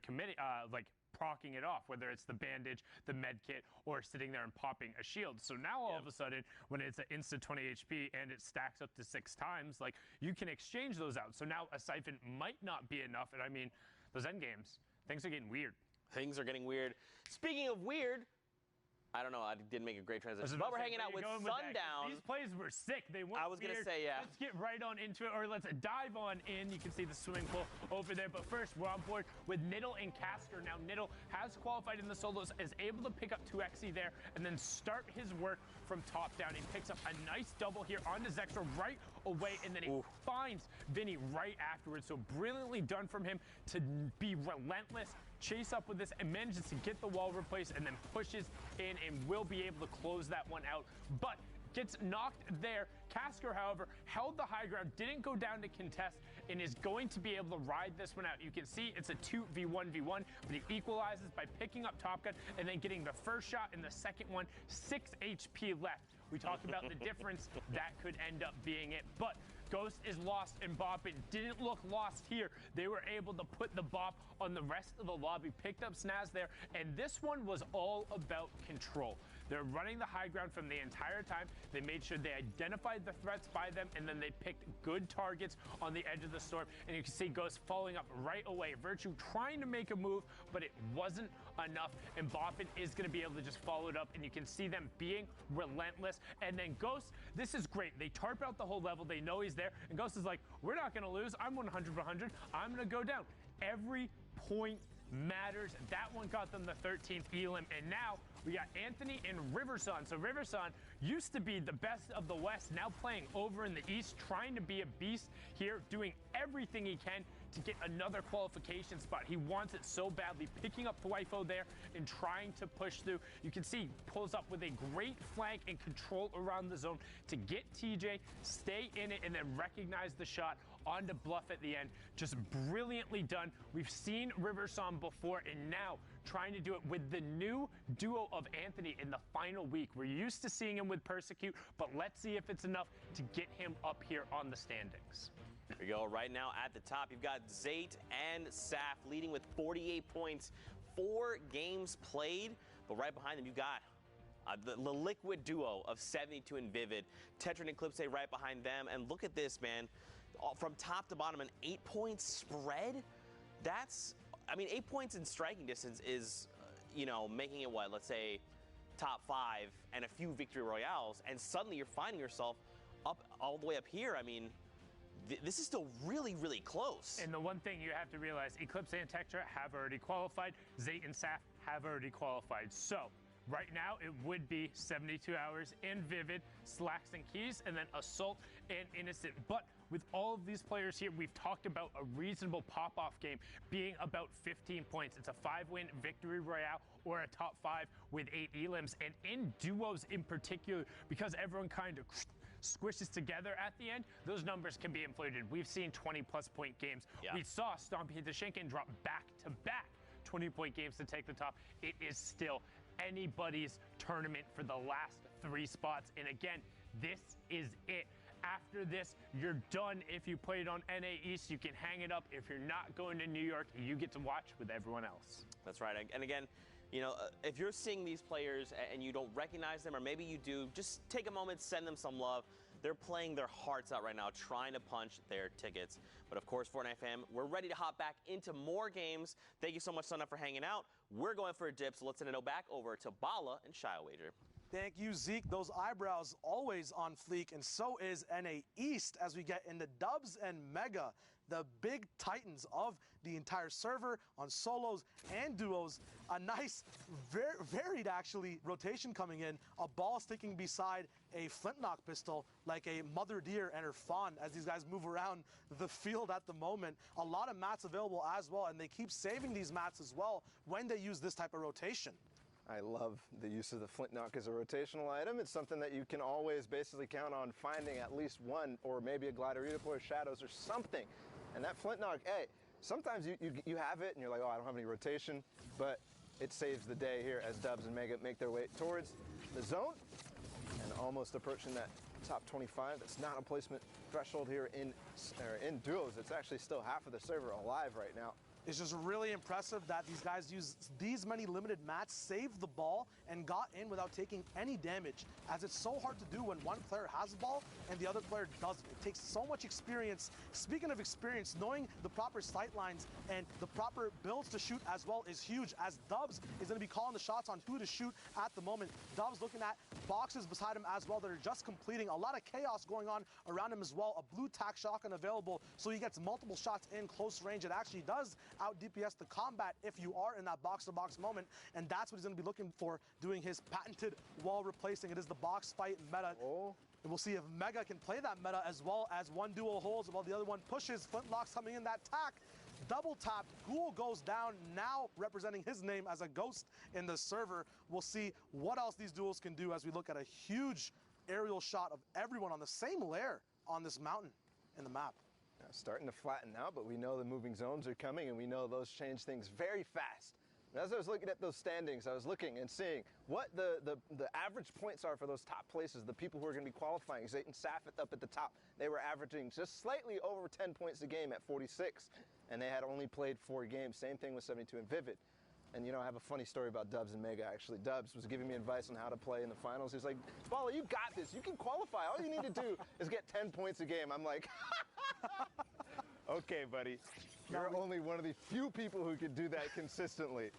procking it off, whether it's the bandage, the med kit, or sitting there and popping a shield. So now all of a sudden, when it's an insta 20 HP and it stacks up to 6 times, like, you can exchange those out. So now a siphon might not be enough. And I mean, those end games, things are getting weird. Things are getting weird. Speaking of weird, I don't know, I didn't make a great transition. But we're hanging out with Sundown. These plays were sick. They weren't I was going to say, yeah. Let's get right on into it, or let's dive on in. You can see the swimming pool over there. But first, we're on board with Niddle and Casker. Now, Niddle has qualified in the solos, is able to pick up 2xe there, and then start his work from top down. He picks up a nice double here onto Zextra right away, and then he finds Vinny right afterwards. So brilliantly done from him to be relentless, chase up with this, and manages to get the wall replaced, and then pushes in and will be able to close that one out. But gets knocked there. Casker, however, held the high ground, didn't go down to contest, and is going to be able to ride this one out. You can see it's a 2v1v1, but he equalizes by picking up Top Gun and then getting the first shot and the second one. 6 HP left. We talked about the difference that could end up being it, but Ghost is lost, and Boppin didn't look lost here. They were able to put the bop on the rest of the lobby, picked up Snaz there, and this one was all about control. They're running the high ground from the entire time. They made sure they identified the threats by them, and then they picked good targets on the edge of the storm. And you can see Ghost following up right away. Virtue trying to make a move, but it wasn't enough, and Boppin is going to be able to just follow it up, and you can see them being relentless. And then Ghost, this is great. They tarp out the whole level. They know he's there, and Ghost is like, we're not going to lose. I'm 100/100. I'm going to go down. Every point matters. That one got them the 13th elim, and now we got Anthony and Riverson. So Riverson used to be the best of the West, now playing over in the East, trying to be a beast here, doing everything he can to get another qualification spot. He wants it so badly, picking up Pwifo there and trying to push through. You can see pulls up with a great flank and control around the zone to get TJ, stay in it, and then recognize the shot onto Bluff at the end. Just brilliantly done. We've seen Riverson before, and now trying to do it with the new duo of Anthony in the final week. We're used to seeing him with Persecute, but let's see if it's enough to get him up here on the standings. Here we go. Right now at the top, you've got Zayt and Saf leading with 48 points, 4 games played. But right behind them, you've got the liquid duo of 72 and Vivid. Tetra and Eclipse right behind them. And look at this, man. From top to bottom, an 8-point spread. that's, I mean, 8 points in striking distance is, you know, making it what, let's say top 5 and a few victory royales, and suddenly you're finding yourself up all the way up here. I mean, this is still really, really close. And the one thing you have to realize, Eclipse and Tektra have already qualified. Zayt and Saf have already qualified. So right now it would be 72 hours and Vivid, Slacks and Keys, and then Assault and Innocent. But with all of these players here, we've talked about a reasonable pop-off game being about 15 points. It's a 5-win victory royale or a top 5 with 8 elims. And in duos in particular, because everyone kind of squishes together at the end, those numbers can be inflated. We've seen 20-plus point games. Yeah. We saw Stompy Dashinkin drop back-to-back 20-point games to take the top. It is still anybody's tournament for the last 3 spots. And again, this is it. After this, you're done. If you played on NA East, you can hang it up. If you're not going to New York, you get to watch with everyone else. That's right. And again, you know, if you're seeing these players and you don't recognize them, or maybe you do, just take a moment, send them some love. They're playing their hearts out right now, trying to punch their tickets. But of course, Fortnite fam, we're ready to hop back into more games. Thank you so much, Sona, for hanging out. We're going for a dip, so let's send it back over to Bala and Wager. Thank you, Zeke. Those eyebrows always on fleek, and so is NA East as we get into Dubs and Mega, the big titans of the entire server on solos and duos. A nice, varied actually rotation coming in. A ball sticking beside a flintlock pistol like a mother deer and her fawn as these guys move around the field at the moment. A lot of mats available as well, and they keep saving these mats as well when they use this type of rotation. I love the use of the flintlock as a rotational item. It's something that you can always basically count on finding at least one, or maybe a glider redeploy, shadows, or something. And that flintlock, hey, sometimes you have it and you're like, oh, I don't have any rotation, but it saves the day here as Dubs and Mega make their way towards the zone and almost approaching that top 25. That's not a placement threshold here in duos. It's actually still half of the server alive right now. It's just really impressive that these guys used these many limited mats, saved the ball, and got in without taking any damage, as it's so hard to do when one player has the ball and the other player doesn't. It takes so much experience. Speaking of experience, knowing the proper sight lines and the proper builds to shoot as well is huge, as Dubs is going to be calling the shots on who to shoot at the moment. Dubs looking at boxes beside him as well that are just completing. A lot of chaos going on around him as well. A blue tac shotgun available, so he gets multiple shots in close range. It actually does out DPS the combat if you are in that box-to-box moment, and that's what he's going to be looking for, doing his patented wall replacing. It is the box fight meta. And we'll see if Mega can play that meta as well, as one duo holds while the other one pushes. Flintlocks coming in that tack. Double tapped. Ghoul goes down, now representing his name as a ghost in the server. We'll see what else these duels can do as we look at a huge aerial shot of everyone on the same layer on this mountain in the map. Starting to flatten out, but we know the moving zones are coming, and we know those change things very fast. And as I was looking at those standings, I was looking and seeing what the average points are for those top places, the people who are going to be qualifying. Zayt and Saf up at the top, they were averaging just slightly over 10 points a game at 46, and they had only played 4 games. Same thing with 72 and Vivid. And, you know, I have a funny story about Dubs and Mega, actually. Dubs was giving me advice on how to play in the finals. He was like, Bala, you got this. You can qualify. All you need to do is get 10 points a game. I'm like, okay, buddy. You're only one of the few people who can do that consistently.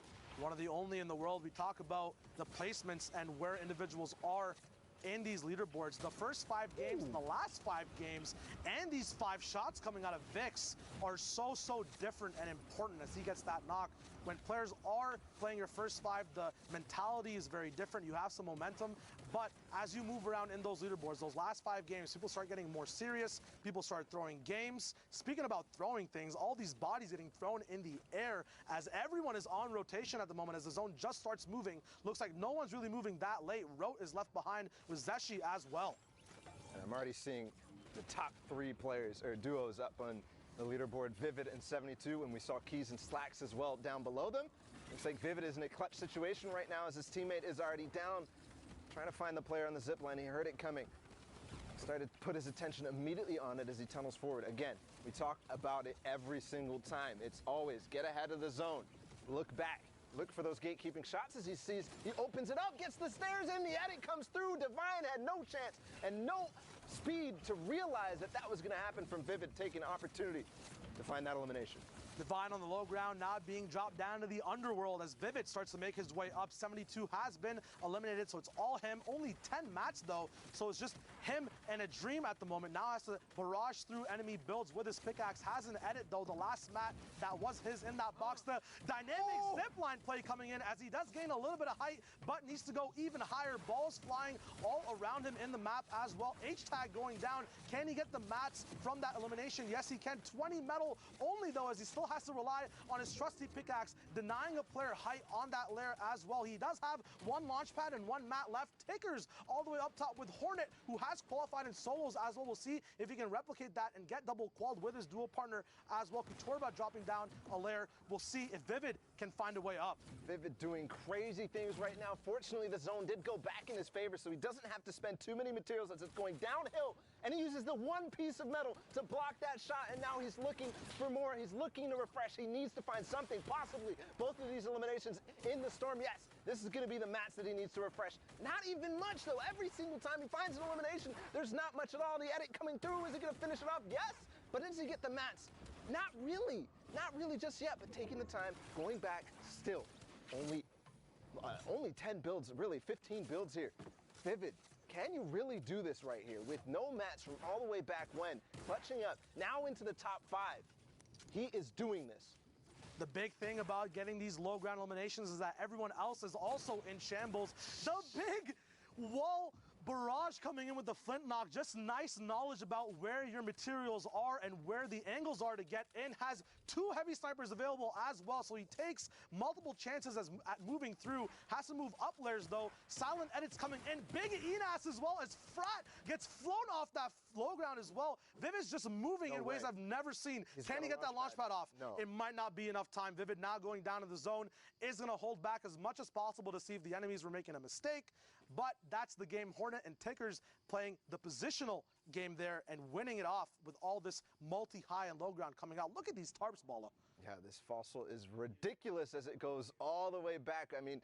One of the only in the world. We talk about the placements and where individuals are in these leaderboards. The first 5 games and the last 5 games and these 5 shots coming out of Vix are so different and important as he gets that knock. When players are playing your first 5, the mentality is very different. You have some momentum, but as you move around in those leaderboards, those last 5 games, people start getting more serious. People start throwing games. Speaking about throwing things, all these bodies getting thrown in the air as everyone is on rotation at the moment as the zone just starts moving. Looks like no one's really moving that late. Rote is left behind with Zeshi as well. And I'm already seeing the top 3 players, or duos, up on the leaderboard, Vivid and 72, and we saw Keys and Slacks as well down below them. Looks like Vivid is in a clutch situation right now as his teammate is already down, trying to find the player on the zip line. He heard it coming. Started to put his attention immediately on it as he tunnels forward. Again, we talk about it every single time. It's always get ahead of the zone, look back, look for those gatekeeping shots as he sees, he opens it up, gets the stairs in, the edit comes through. Divine had no chance and no speed to realize that that was going to happen from Vivid, taking an opportunity to find that elimination. Divine on the low ground, now being dropped down to the underworld as Vivid starts to make his way up. 72 has been eliminated, so it's all him. Only 10 mats though, so it's just him and a Dream at the moment. Now has to barrage through enemy builds with his pickaxe. Has an edit though. The last mat that was his in that box. The dynamic zipline play coming in as he does gain a little bit of height, but needs to go even higher. Balls flying all around him in the map as well. H-tag going down. Can he get the mats from that elimination? Yes, he can. 20 metal only though, as he still has to rely on his trusty pickaxe, denying a player height on that layer as well. He does have one launch pad and one mat left. Tickers all the way up top with Hornet, who has qualified in solos as well. We'll see if he can replicate that and get double qualled with his dual partner as well. Kutorba dropping down a layer. We'll see if Vivid can find a way up. Vivid doing crazy things right now. Fortunately, the zone did go back in his favor, so he doesn't have to spend too many materials as it's going downhill. And he uses the one piece of metal to block that shot, and now he's looking for more. He's looking to refresh. He needs to find something, possibly both of these eliminations in the storm. Yes, this is going to be the mats that he needs to refresh. Not even much, though. Every single time he finds an elimination, there's not much at all. The edit coming through, is he going to finish it off? Yes, but does he get the mats? Not really. Not really just yet, but taking the time, going back, still. Only 10 builds, really 15 builds here. Vivid, can you really do this right here with no mats from all the way back when? Clutching up, now into the top 5. He is doing this. The big thing about getting these low ground eliminations is that everyone else is also in shambles. The big wall barrage coming in with the flint knock, just nice knowledge about where your materials are and where the angles are to get in. Has 2 heavy snipers available as well, so he takes multiple chances at moving through. Has to move up layers though. Silent edits coming in. Big Enas as well as Frat gets flown off that low ground as well. Vivid's just moving in ways I've never seen. Can he get that launch pad off? No. It might not be enough time. Vivid now going down to the zone is going to hold back as much as possible to see if the enemies were making a mistake. But that's the game. Hornet and Tickers playing the positional game there and winning it off with all this multi-high and low ground coming out. Look at these tarps, Bala. Yeah, this fossil is ridiculous as it goes all the way back. I mean,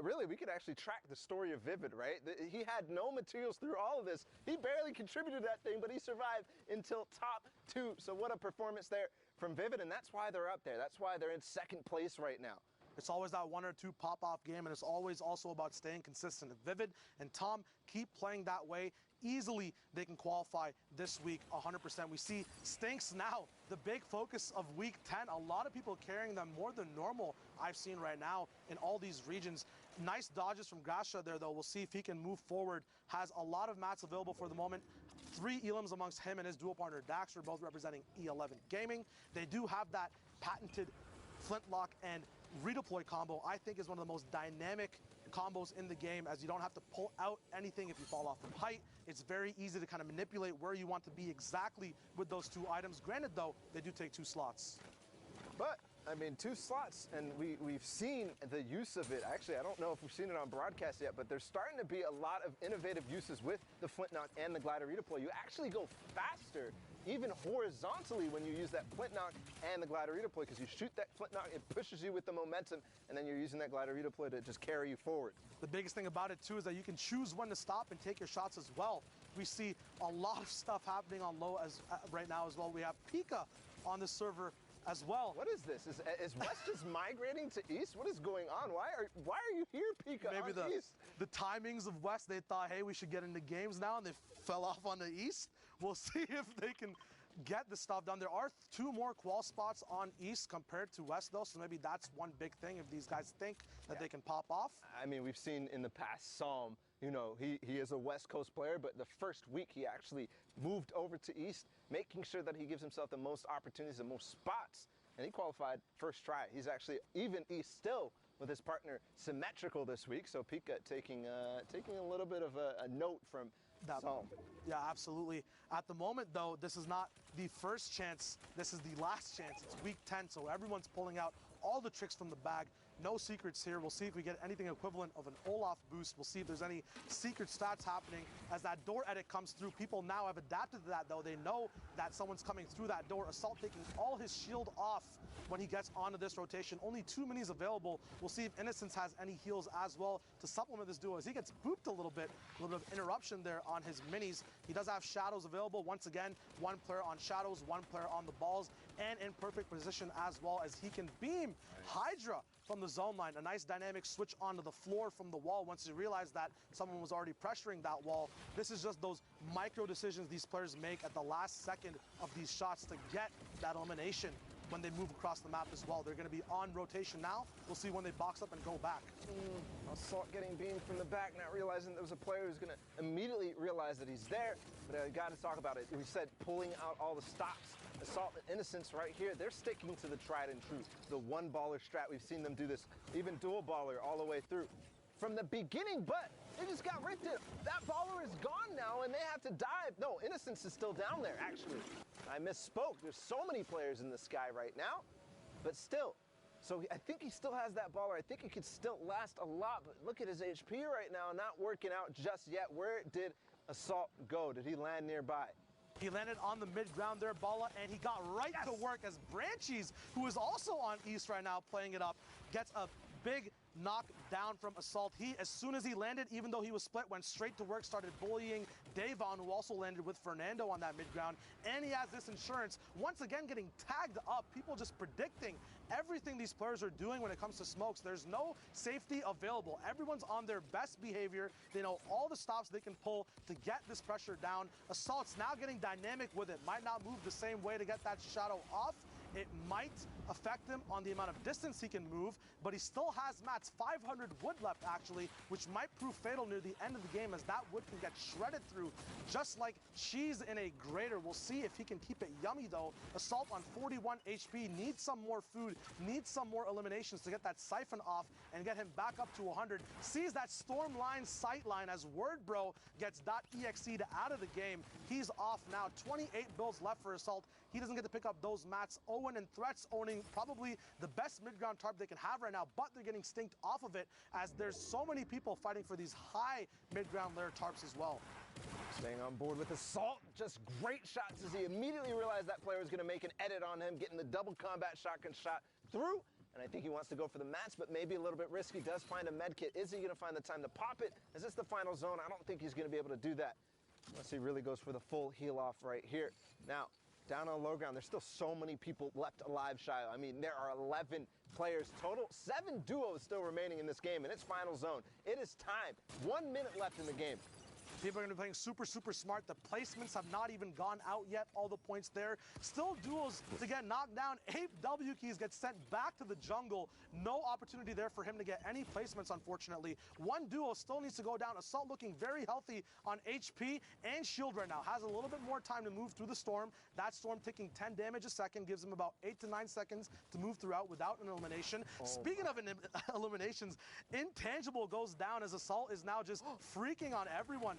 really, we could actually track the story of Vivid, right? He had no materials through all of this. He barely contributed to that thing, but he survived until top 2. So what a performance there from Vivid, and that's why they're up there. That's why they're in second place right now. It's always that 1 or 2 pop-off game, and it's always also about staying consistent. If Vivid and Tom keep playing that way, easily they can qualify this week 100%. We see Stinks now, the big focus of week 10. A lot of people carrying them more than normal I've seen right now in all these regions. Nice dodges from Grasha there, though. We'll see if he can move forward. Has a lot of mats available for the moment. 3 elims amongst him and his dual partner Daxter, both representing E11 Gaming. They do have that patented flintlock and redeploy combo. I think is one of the most dynamic combos in the game, as you don't have to pull out anything if you fall off from height. It's very easy to kind of manipulate where you want to be exactly with those 2 items. Granted though, they do take 2 slots. But I mean, 2 slots, and we've seen the use of it. Actually, I don't know if we've seen it on broadcast yet, but there's starting to be a lot of innovative uses with the flint knock and the glider redeploy. You actually go faster, even horizontally, when you use that flint knock and the glider redeploy, because you shoot that flint knock, it pushes you with the momentum, and then you're using that glider redeploy to just carry you forward. The biggest thing about it too is that you can choose when to stop and take your shots as well. We see a lot of stuff happening on low as right now as well. We have Pika on the server as well. What is this? Is West just migrating to East? What is going on? Why are you here, Pika? Maybe on East? the timings of West, they thought, hey, we should get into games now, and they fell off on the East. We'll see if they can get the stuff done. There are 2 more qual spots on East compared to West, though, so maybe that's one big thing if these guys think that they can pop off. I mean, we've seen in the past Psalm, you know, he is a West Coast player, but the first week he actually moved over to East, making sure that he gives himself the most opportunities, the most spots, and he qualified first try. He's actually even East still with his partner Symmetrical this week, so Pika taking a little bit of a note from Psalm. Yeah, absolutely. At the moment, though, this is not the first chance. This is the last chance. It's week 10, so everyone's pulling out all the tricks from the bag. No secrets here. We'll see if we get anything equivalent of an Olaf boost. We'll see if there's any secret stats happening as that door edit comes through. People now have adapted to that, though. They know that someone's coming through that door. Assault taking all his shield off when he gets onto this rotation. Only 2 minis available. We'll see if Innocence has any heals as well to supplement this duo as he gets booped a little bit. A little bit of interruption there on his minis. He does have shadows available. Once again, 1 player on shadows, 1 player on the balls. and in perfect position as well as he can beam Hydra from the zone line. A nice dynamic switch onto the floor from the wall once he realized that someone was already pressuring that wall. This is just those micro decisions these players make at the last second of these shots to get that elimination when they move across the map as well. They're going to be on rotation now. We'll see when they box up and go back. Assault getting beamed from the back, not realizing there was a player who's going to immediately realize that he's there. But I got to talk about it. We said pulling out all the stops. Assault and Innocence right here, they're sticking to the tried and true, the one baller strat. We've seen them do this, even dual baller all the way through from the beginning, but they just got ripped in. That baller is gone now, and they have to dive. No, Innocence is still down there, actually. I misspoke. There's so many players in the sky right now, but still. So I think he still has that baller. I think he could still last a lot, but look at his HP right now, not working out just yet. Where did Assault go? Did he land nearby? He landed on the mid-ground there, Balla, and he got right to work as Branchies, who is also on East right now, playing it up, gets a big knock down from Assault. He, as soon as he landed, even though he was split, went straight to work, started bullying Davon, who also landed with Fernando on that mid-ground, and he has this insurance, once again getting tagged up, people just predicting everything these players are doing when it comes to smokes. There's no safety available. Everyone's on their best behavior. They know all the stops they can pull to get this pressure down. Assault's now getting dynamic with it. Might not move the same way to get that shadow off. It might affect him on the amount of distance he can move, but he still has Matt's 500 wood left, actually, which might prove fatal near the end of the game as that wood can get shredded through, just like cheese in a grater. We'll see if he can keep it yummy, though. Assault on 41 HP, needs some more food, needs some more eliminations to get that siphon off and get him back up to 100. Sees that storm line sight line as WordBro gets .exe'd out of the game. He's off now. 28 builds left for Assault. He doesn't get to pick up those mats. Owen and Threats owning probably the best mid-ground tarp they can have right now, but they're getting stinked off of it as there's so many people fighting for these high mid-ground layer tarps as well. Staying on board with Assault, just great shots as he immediately realized that player was going to make an edit on him, getting the double combat shotgun shot through. And I think he wants to go for the mats, but maybe a little bit risky. Does find a med kit. Is he going to find the time to pop it? Is this the final zone? I don't think he's going to be able to do that unless he really goes for the full heal off right here. Now, down on low ground, there's still so many people left alive, Shiloh. I mean, there are 11 players total, 7 duos still remaining in this game, and it's final zone. It is time. 1 minute left in the game. People are going to be playing super, super smart. The placements have not even gone out yet. All the points there. Still duels to get knocked down. 8 W keys get sent back to the jungle. No opportunity there for him to get any placements, unfortunately. 1 duo still needs to go down. Assault looking very healthy on HP and shield right now. Has a little bit more time to move through the storm. That storm taking 10 damage a second. Gives him about 8 to 9 seconds to move throughout without an elimination. Speaking of eliminations, Intangible goes down as Assault is now just freaking on everyone.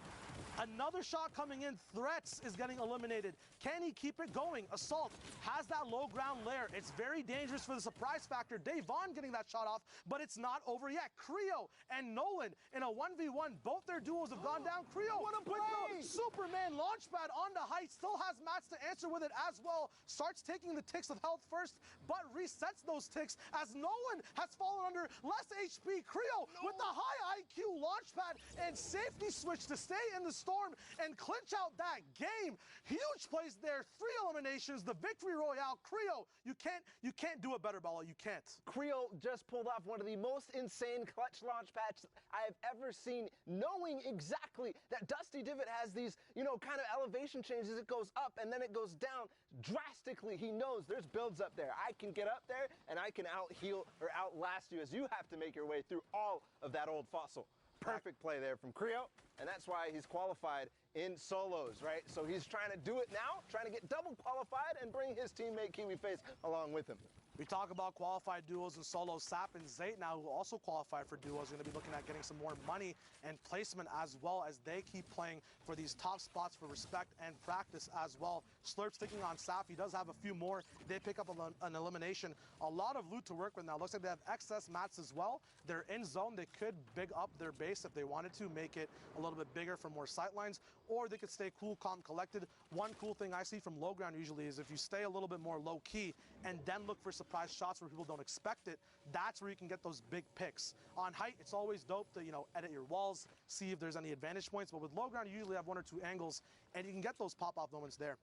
Another shot coming in. Threats is getting eliminated. Can he keep it going? Assault has that low ground layer. It's very dangerous for the surprise factor. Davon getting that shot off, but it's not over yet. Creo and Nolan in a 1v1. Both their duos have gone down. Creo with the Superman launchpad onto height. Still has mats to answer with it as well. Starts taking the ticks of health first, but resets those ticks as Nolan has fallen under less HP. Creo with the high IQ launchpad and safety switch to stay in the storm and clinch out that game. Huge plays there. 3 eliminations. The victory royale. Creo, you can't do it better, Bella. You can't. Creo just pulled off one of the most insane clutch launch pads I have ever seen, knowing exactly that Dusty Divot has these, kind of elevation changes. It goes up and then it goes down drastically. He knows there's builds up there. I can get up there and I can out-heal or outlast you as you have to make your way through all of that old fossil. Perfect play there from Creo, and that's why he's qualified in solos, right? So he's trying to do it now, trying to get double qualified and bring his teammate KiwiFace along with him. We talk about qualified duos and solos. Sap and Zayt now, who also qualified for duos, are going to be looking at getting some more money and placement as well as they keep playing for these top spots for respect and practice as well. Slurp's taking on Sap. He does have a few more. They pick up an elimination. A lot of loot to work with now. Looks like they have excess mats as well. They're in zone. They could big up their base if they wanted to, make it a little bit bigger for more sightlines, or they could stay cool, calm, collected. One cool thing I see from low ground usually is if you stay a little bit more low key and then look for surprise shots where people don't expect it, that's where you can get those big picks. On height, it's always dope to, edit your walls, see if there's any advantage points, but with low ground, you usually have 1 or 2 angles, and you can get those pop-off moments there.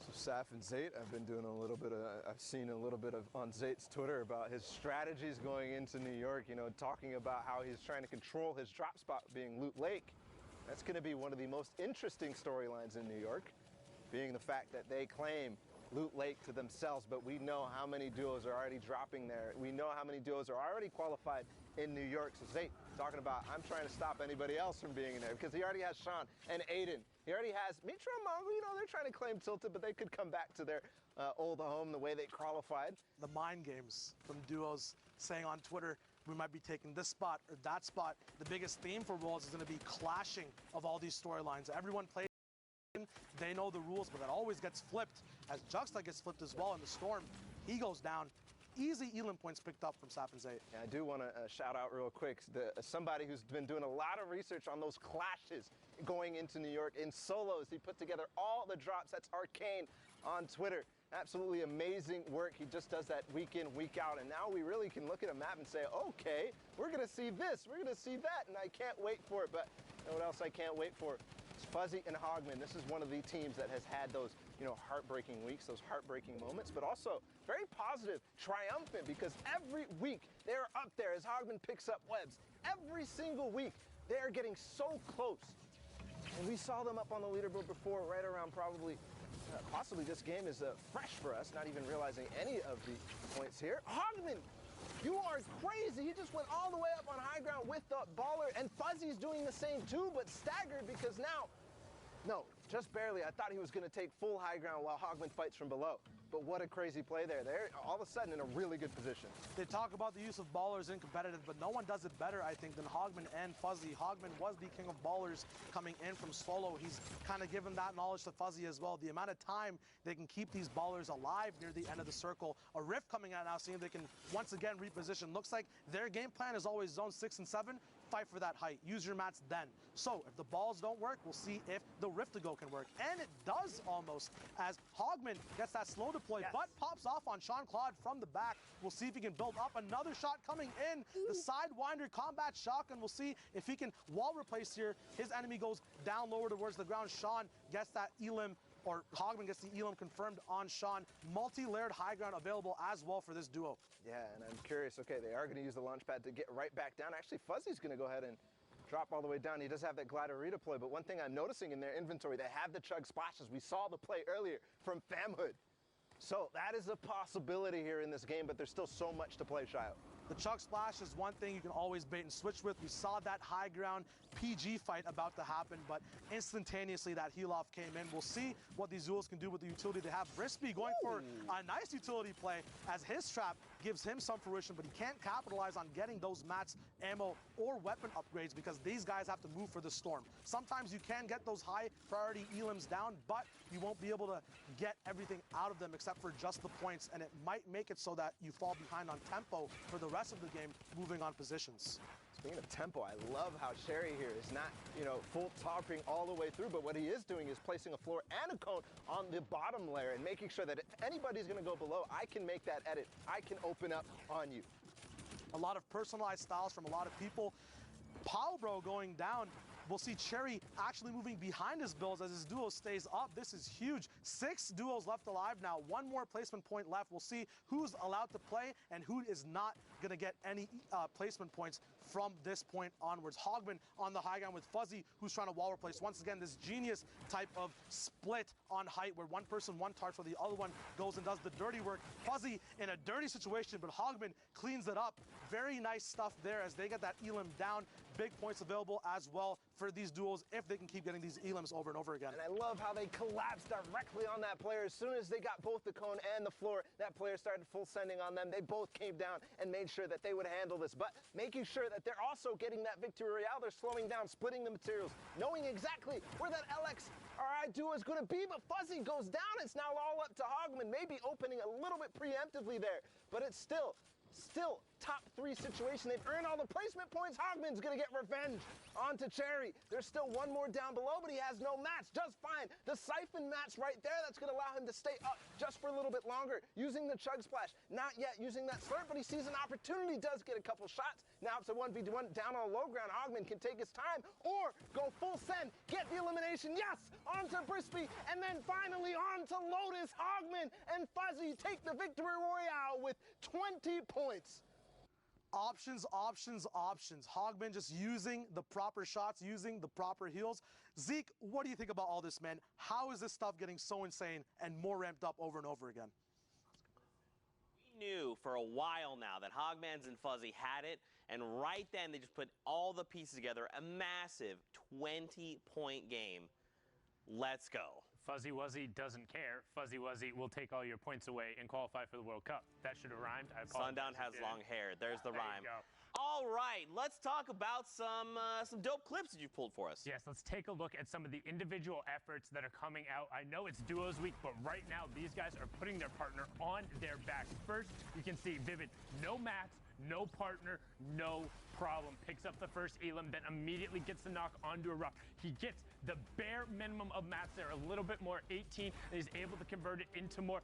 So Saf and Zayt, I've seen a little bit of on Zayt's Twitter about his strategies going into New York, you know, talking about how he's trying to control his drop spot being Loot Lake. That's going to be one of the most interesting storylines in New York, being the fact that they claim Loot Lake to themselves, but we know how many duos are already dropping there. We know how many duos are already qualified in New York. So Zayt talking about, I'm trying to stop anybody else from being in there because he already has Sean and Aiden. He already has Mitra and Mongo. You know, they're trying to claim Tilted, but they could come back to their old home the way they qualified. The mind games from duos saying on Twitter, we might be taking this spot or that spot. The biggest theme for Worlds is going to be clashing of all these storylines. Everyone plays, they know the rules, but that always gets flipped. As Juxta gets flipped as well in the Storm, he goes down. Easy Elam points picked up from Saf and Zayt. Yeah, I do want to shout out real quick somebody who's been doing a lot of research on those clashes going into New York in solos. He put together all the drops. That's Arcane on Twitter. Absolutely amazing work. He just does that week in, week out. And now we really can look at a map and say, okay, we're going to see this, we're going to see that. And I can't wait for it. But you know what else I can't wait for? It's Fuzzy and Hogman. This is one of the teams that has had those, you know, heartbreaking weeks, those heartbreaking moments, but also very positive, triumphant, because every week they're up there as Hogman picks up webs. Every single week, they're getting so close. And we saw them up on the leaderboard before, right around probably, possibly this game is fresh for us, not even realizing any of the points here. Hogman, you are crazy. He just went all the way up on high ground with the baller, and Fuzzy's doing the same too, but staggered because now, no, just barely. I thought he was going to take full high ground while Hogman fights from below. But what a crazy play there. They're all of a sudden in a really good position. They talk about the use of ballers in competitive, but no one does it better, I think, than Hogman and Fuzzy. Hogman was the king of ballers coming in from solo. He's kind of given that knowledge to Fuzzy as well. The amount of time they can keep these ballers alive near the end of the circle. A Rift coming out now, seeing if they can once again reposition. Looks like their game plan is always zone 6 and 7. Fight for that height. Use your mats then. So if the balls don't work, we'll see if the Rift to go can work. And it does almost, as Hogman gets that slow deploy, but pops off on Sean Claude from the back. We'll see if he can build up. Another shot coming in. The Sidewinder combat shotgun. We'll see if he can wall replace here. His enemy goes down lower towards the ground. Sean gets that Elim, or Hogman gets the Elim confirmed on Sean. Multi-layered high ground available as well for this duo. Yeah, and I'm curious, okay, they are going to use the launch pad to get right back down. Actually, Fuzzy's going to go ahead and drop all the way down. He does have that glider redeploy, but one thing I'm noticing in their inventory, they have the chug splashes. We saw the play earlier from Famhood. So that is a possibility here in this game, but there's still so much to play, Shio. The Chug Splash is one thing you can always bait and switch with. We saw that high ground PG fight about to happen, but instantaneously that heal off came in. We'll see what these duels can do with the utility they have. Brispy going for a nice utility play as his trap gives him some fruition, but he can't capitalize on getting those mats, ammo, or weapon upgrades because these guys have to move for the Storm. Sometimes you can get those high priority elims down, but you won't be able to get everything out of them except for just the points, and it might make it so that you fall behind on tempo for the rest of the game, moving on positions. Speaking of tempo, I love how Sherry here is not, you know, full topping all the way through, but what he is doing is placing a floor and a cone on the bottom layer and making sure that if anybody's going to go below, I can make that edit. I can open up on you. A lot of personalized styles from a lot of people. Powbro going down. We'll see Cherry actually moving behind his builds as his duo stays up. This is huge. 6 duos left alive now. One more placement point left. We'll see who's allowed to play and who is not going to get any placement points from this point onwards. Hogman on the high ground with Fuzzy, who's trying to wall replace. Once again, this genius type of split on height where one person, one target, for the other one goes and does the dirty work. Fuzzy in a dirty situation, but Hogman cleans it up. Very nice stuff there as they get that Elim down. Big points available as well for these duels if they can keep getting these Elims over and over again. And I love how they collapsed directly on that player. As soon as they got both the cone and the floor, that player started full sending on them. They both came down and made sure that they would handle this, but making sure that they're also getting that victory royale. They're slowing down, splitting the materials, knowing exactly where that LXRI duo is going to be, but Fuzzy goes down. It's now all up to Hogman, maybe opening a little bit preemptively there, but it's still top 3 3 situation. They've earned all the placement points. Hogman's going to get revenge onto Cherry. There's still one more down below, but he has no match. Does find the Siphon match right there. That's going to allow him to stay up just for a little bit longer. Using the Chug Splash. Not yet using that slurp, but he sees an opportunity. Does get a couple shots. Now it's a 1v1 down on low ground. Hogman can take his time or go full send. Get the elimination. Yes, onto Brispy. And then finally onto Lotus. Hogman and Fuzzy take the victory royale with 20 points. Options, options, options. Hogman just using the proper shots, using the proper heals. Zeke, what do you think about all this, man? How is this stuff getting so insane and more ramped up over and over again? We knew for a while now that Hogmans and Fuzzy had it, and right then they just put all the pieces together. A massive 20-point game. Let's go. Fuzzy Wuzzy doesn't care. Fuzzy Wuzzy will take all your points away and qualify for the World Cup. That should have rhymed. I apologize. Sundown has long hair. There's the There rhyme. you go. All right, let's talk about some dope clips that you pulled for us. Yes, let's take a look at some of the individual efforts that are coming out. I know it's Duos Week, but right now these guys are putting their partner on their back. First, you can see Vivid, no mats, no partner, no problem. Picks up the first Elim, then immediately gets the knock onto a rock. He gets the bare minimum of mats there, a little bit more, 18, and he's able to convert it into more.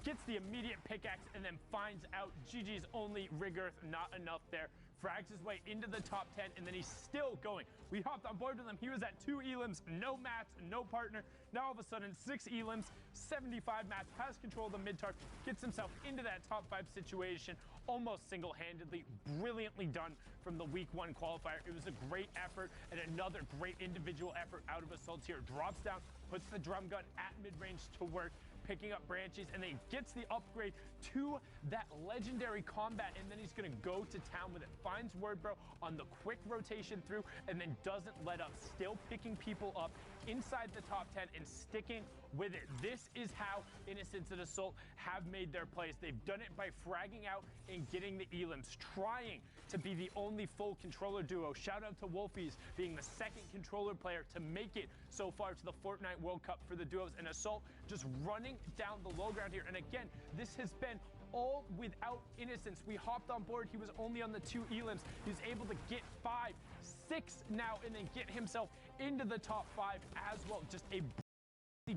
Gets the immediate pickaxe and then finds out GG's only Rig Earth, not enough there. Frags his way into the top 10, and then he's still going. We hopped on board with him. He was at 2 elims, no mats, no partner. Now all of a sudden, 6 elims, 75 mats, has control of the mid-target, gets himself into that top 5 situation, almost single-handedly, brilliantly done from the week 1 qualifier. It was a great effort and another great individual effort out of Assaults here. Drops down, puts the drum gun at mid-range to work, picking up branches, and then gets the upgrade to that legendary combat, and then he's gonna go to town with it. Finds Wordbro on the quick rotation through, and then doesn't let up, still picking people up inside the top 10 and sticking with it. This is how Innocence and Assault have made their plays. They've done it by fragging out and getting the elims, trying to be the only full controller duo. Shout out to Wolfies being the second controller player to make it so far to the Fortnite World Cup for the duos, and Assault just running down the low ground here. And again, this has been all without Innocence. We hopped on board. He was only on the 2 elims. He was able to get 5, 6 now, and then get himself into the top 5 as well. Just a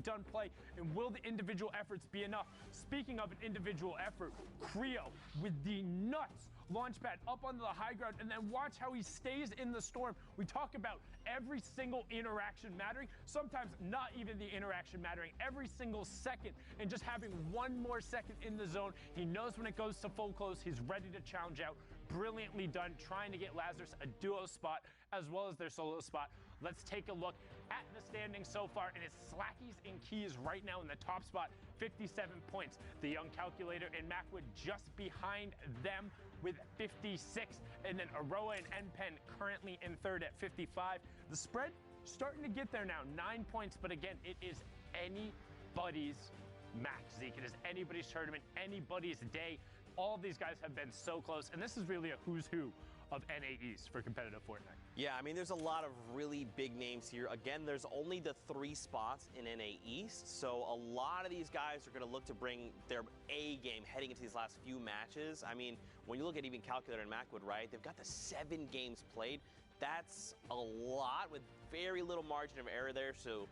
done play, and will the individual efforts be enough? Speaking of an individual effort, Creo with the nuts launchpad up onto the high ground, and then watch how he stays in the storm. We talk about every single interaction mattering, sometimes not even the interaction mattering, every single second, and just having one more second in the zone. He knows when it goes to full close, he's ready to challenge out. Brilliantly done, trying to get Lazarus a duo spot as well as their solo spot. Let's take a look at the standings so far, and it's Slackies and Keys right now in the top spot, 57 points. The Young Calculator and Macwood just behind them with 56, and then Aroa and Npen currently in third at 55. The spread starting to get there now, 9 points, but again, it is anybody's match, Zeke. It is anybody's tournament, anybody's day. All of these guys have been so close, and this is really a who's who of NA East for competitive Fortnite. Yeah, I mean, there's a lot of really big names here. Again, there's only the 3 spots in NA East, so a lot of these guys are going to look to bring their A game heading into these last few matches. I mean, when you look at even Calculator and Macwood, right, they've got the 7 games played. That's a lot with very little margin of error there, so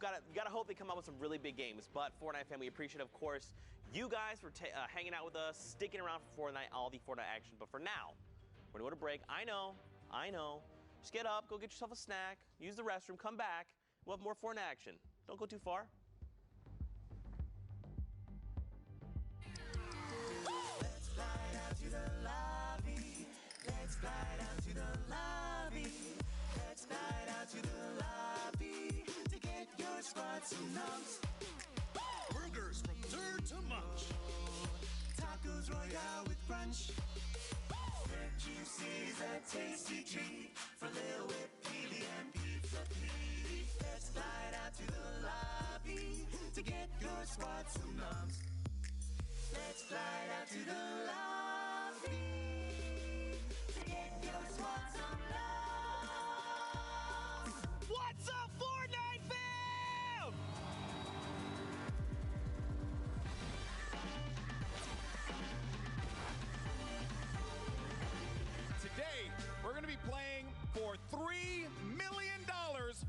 gotta hope they come up with some really big games. But Fortnite fan, we appreciate, of course, you guys for hanging out with us, sticking around for Fortnite, all the Fortnite action. But for now, we're gonna go to break. I know. Just get up, go get yourself a snack, use the restroom, come back. We'll have more Fortnite action. Don't go too far. Let's fly out to the lobby. Let's fly out to the lobby. Let's fly out to the lobby to get your spots and nugs. Burgers from dirt to munch. Tacos Royale with crunch. Red juices, a tasty treat for Lil Whip, PB, and Pizza Pete. Let's fly out to the lobby.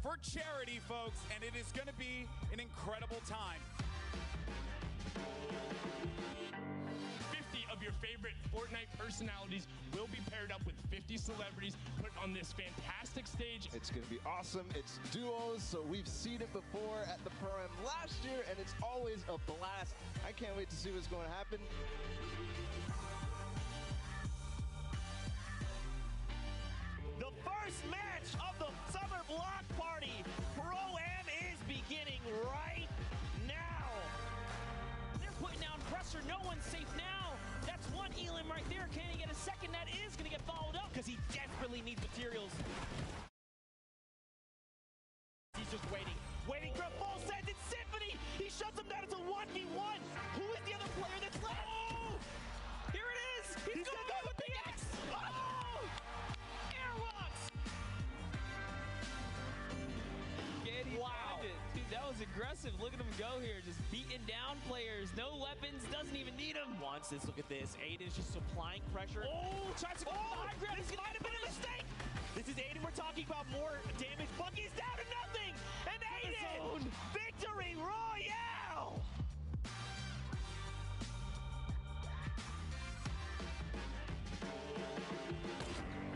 for charity, folks, and it is going to be an incredible time. 50 of your favorite Fortnite personalities will be paired up with 50 celebrities put on this fantastic stage. It's going to be awesome. It's duos, so we've seen it before at the Pro-Am last year, and it's always a blast. I can't wait to see what's going to happen. The first match of the Summer Block Party Pro-Am is beginning right now. They're putting down pressure. No one's safe now. That's one Elam right there. Can he get a second? That is going to get followed up because he desperately needs materials. He's just waiting for a full send. It's Symphony. He shuts him down. It's a 1v1. Who is the other player that's left? Oh! Here it is. He's going to go with the X. Oh! Airwalks. Wow. Dude, that was aggressive. Look at him go here. Just beating down players. No weapons. Doesn't even need them. Wants this. Look at this. Aiden's just supplying pressure. Oh! Tries to go for the high grab. This might have been a mistake. This is Aiden. We're talking about more damage. Bucky's down to nothing. And Aiden! Victory Royale!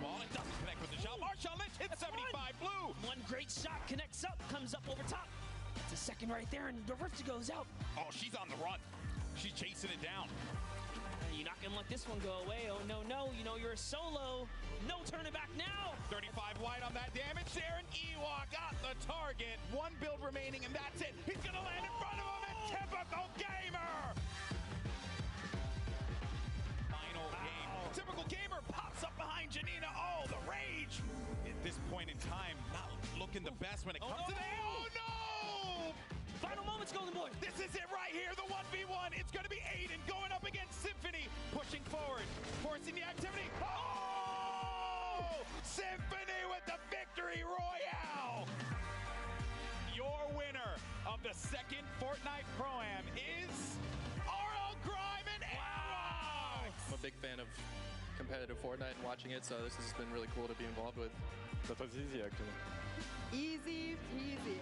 Well, it doesn't connect with the shot. Marshall Lynch hits 75 blue. One great shot connects up, comes up over top. It's a second right there, and the Rifta goes out. Oh, she's on the run. She's chasing it down. You're not gonna let this one go away. Oh, no, no. You know you're a solo. No turning back now. 35 wide on that damage. Darren Ewok got the target. One build remaining, and that's it. He's gonna land in front of him. It's typical gamer. Final game. Typical gamer pops up behind Janina. Oh, the rage. At this point in time, not looking the best when it comes to the... Oh, no! Final moments, Golden Boy. This is it right here, the 1v1. It's going to be Aiden going up against Symphony, pushing forward, forcing the activity. Oh! Symphony with the victory royale! Your winner of the second Fortnite Pro-Am is RL Grime and Aerox! I'm a big fan of competitive Fortnite and watching it, so this has been really cool to be involved with. That was easy, actually. Easy peasy.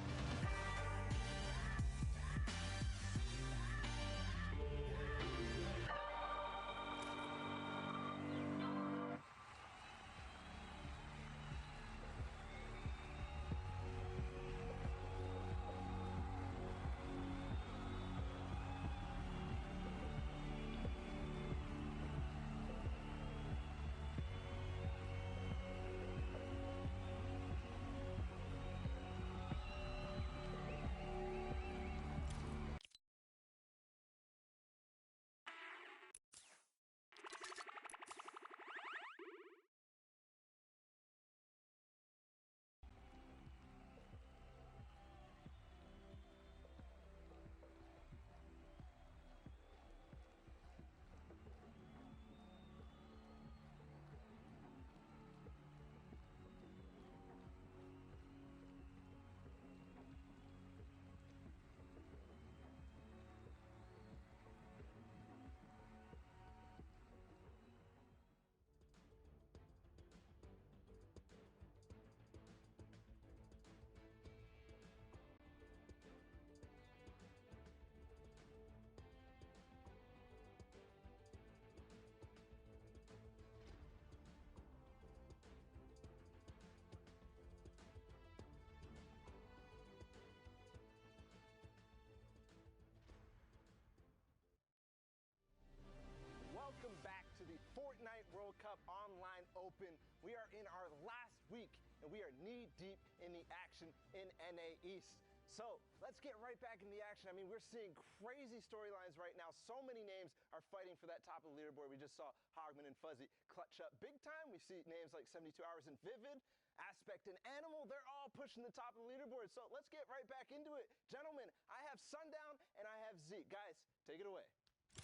Welcome back to the Fortnite Worldcup Online Open. We are in our last week, and we are knee-deep in the action in NA East. So let's get right back in the action. I mean, we're seeing crazy storylines right now. So many names are fighting for that top of the leaderboard. We just saw Hogman and Fuzzy clutch up big time. We see names like 72 Hours and Vivid, Aspect and Animal. They're all pushing the top of the leaderboard. So let's get right back into it. Gentlemen, I have Sundown and I have Zeke. Guys, take it away.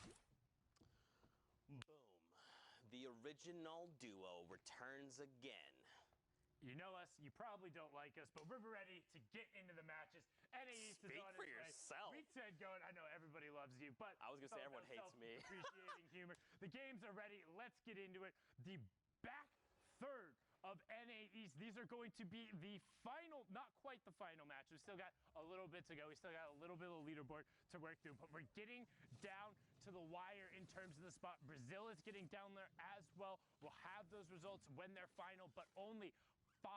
Boom. The original duo returns again. You know us, you probably don't like us, but we're ready to get into the matches. NA East is on for its way. yourself. Week 10 going. I know everybody loves you, but I was gonna say everyone hates me. Appreciating humor. The games are ready. Let's get into it. The back third of NA East. These are going to be the final, not quite the final match. We've still got a little bit to go. We still got a little bit of leaderboard to work through, but we're getting down to the wire in terms of the spot. Brazil is getting down there as well. We'll have those results when they're final, but only 5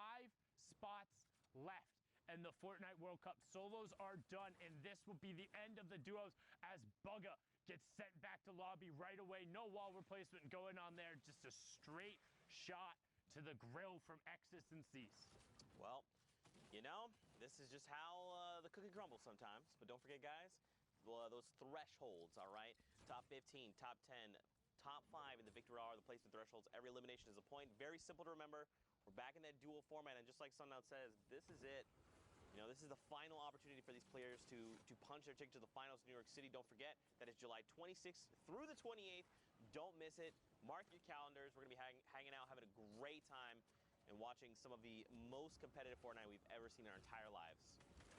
spots left. And the Fortnite World Cup solos are done, and this will be the end of the duos as Bugga gets sent back to lobby right away. No wall replacement going on there, just a straight shot to the grill from Exis and Cease. Well, you know, this is just how the cookie crumbles sometimes. But don't forget, guys, those thresholds, all right? Top 15, top 10, top 5 in the victory hour, the placement thresholds. Every elimination is a point. Very simple to remember. We're back in that dual format, and just like Sundown says, this is it. You know, this is the final opportunity for these players to punch their ticket to the finals in New York City. Don't forget, that is July 26th through the 28th. Don't miss it. Mark your calendars. We're going to be hanging out, having a great time, and watching some of the most competitive Fortnite we've ever seen in our entire lives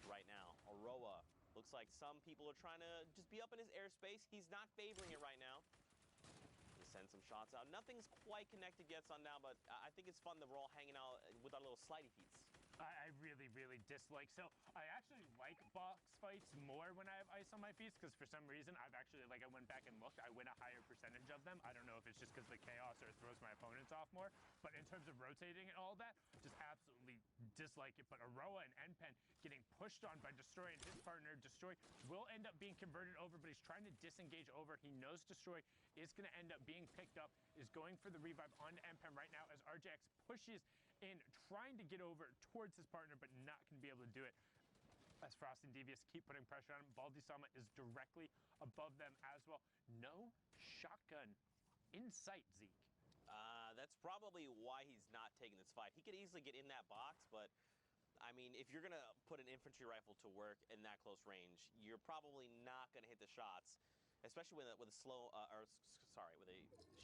right now. Aroa, looks like some people are trying to just be up in his airspace. He's not favoring it right now. He sends some shots out. Nothing's quite connected yet, Sundown, but I think it's fun that we're all hanging out with our little slidey feets. I really, really dislike. So I actually like box fights more when I have ice on my feet, because for some reason I've actually, like, I went back and looked, I win a higher percentage of them. I don't know if it's just because the chaos or it throws my opponents off more, but in terms of rotating and all that, just absolutely dislike it. But Aroa and Npen getting pushed on by Destroy, and his partner Destroy will end up being converted over, but he's trying to disengage over. He knows Destroy is going to end up being picked up, is going for the revive on Npen right now as RJX pushes in, trying to get over towards his partner, but not going to be able to do it. As Frost and Devious keep putting pressure on him, Baldy Sama is directly above them as well. No shotgun in sight, Zeke. That's probably why he's not taking this fight. He could easily get in that box, but I mean, if you're going to put an infantry rifle to work in that close range, you're probably not going to hit the shots, especially with a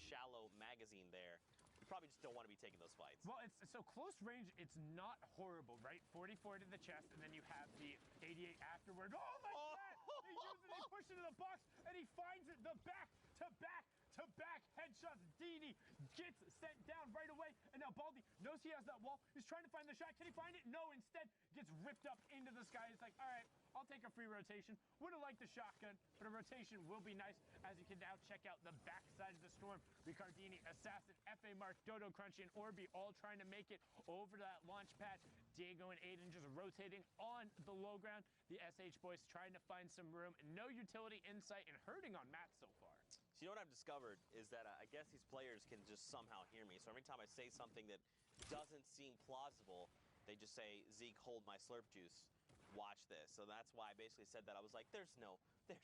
shallow magazine there. You probably just don't want to be taking those fights. Well, it's so close range, it's not horrible, right? 44 to the chest, and then you have the 88 afterward. Oh my God! He uses it, he pushes it to the box, and he finds it, the back-to-back headshots. Dini gets sent down right away, and now Baldy knows he has that wall. He's trying to find the shot. Can he find it? No, instead gets ripped up into the sky. He's like, all right, I'll take a free rotation. Would have liked the shotgun, but a rotation will be nice, as you can now check out the backside of the storm. Ricardini, Assassin, FA Mark, Dodo Crunchy, and Orbi all trying to make it over to that launch pad. Diego and Aiden just rotating on the low ground. The SH boys trying to find some room. No utility, insight, and hurting on Matt so far. So you know what I've discovered is that I guess these players can just somehow hear me. So every time I say something that doesn't seem plausible, they just say, Zeke, hold my slurp juice. Watch this. So that's why I basically said that. I was like, there's no way.